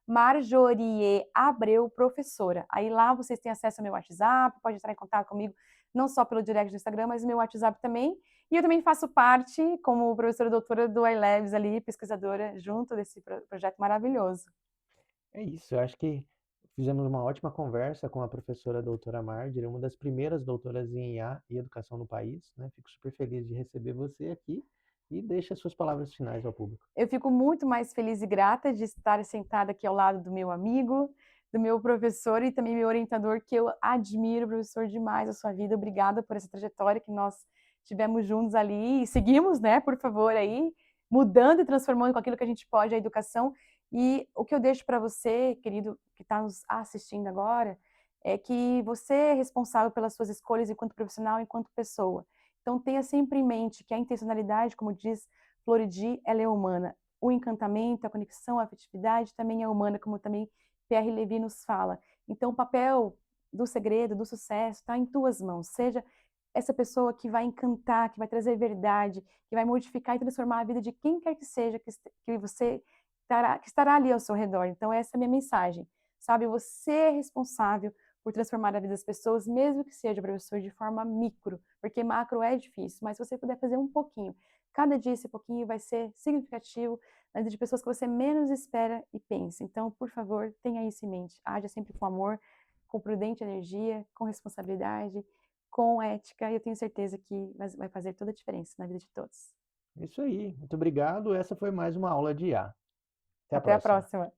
@Marjorie Abreu Professora. Aí lá vocês têm acesso ao meu WhatsApp, pode entrar em contato comigo, não só pelo direct do Instagram, mas o meu WhatsApp também. E eu também faço parte, como professora doutora do iLabs ali, pesquisadora, junto desse projeto maravilhoso. É isso, eu acho que fizemos uma ótima conversa com a professora doutora Marjorie, uma das primeiras doutoras em IA e educação no país, né? Fico super feliz de receber você aqui e deixa as suas palavras finais ao público. Eu fico muito mais feliz e grata de estar sentada aqui ao lado do meu amigo, do meu professor e também meu orientador, que eu admiro, professor, demais a sua vida. Obrigada por essa trajetória que nós tivemos juntos ali e seguimos, né, por favor, aí, mudando e transformando com aquilo que a gente pode a educação. E o que eu deixo para você, querido, que está nos assistindo agora, é que você é responsável pelas suas escolhas enquanto profissional, enquanto pessoa. Então tenha sempre em mente que a intencionalidade, como diz Floridi, ela é humana. O encantamento, a conexão, a afetividade também é humana, como também Pierre Levy nos fala. Então, o papel do segredo, do sucesso, está em tuas mãos. Seja essa pessoa que vai encantar, que vai trazer verdade, que vai modificar e transformar a vida de quem quer que seja que você que estará ali ao seu redor. Então, essa é a minha mensagem. Sabe, você é responsável por transformar a vida das pessoas, mesmo que seja, professor, de forma micro, porque macro é difícil, mas se você puder fazer um pouquinho, cada dia esse pouquinho vai ser significativo na vida de pessoas que você menos espera e pensa. Então, por favor, tenha isso em mente. Haja sempre com amor, com prudente energia, com responsabilidade, com ética, e eu tenho certeza que vai fazer toda a diferença na vida de todos. Isso aí. Muito obrigado. Essa foi mais uma aula de IA. Até a Até a próxima. próxima.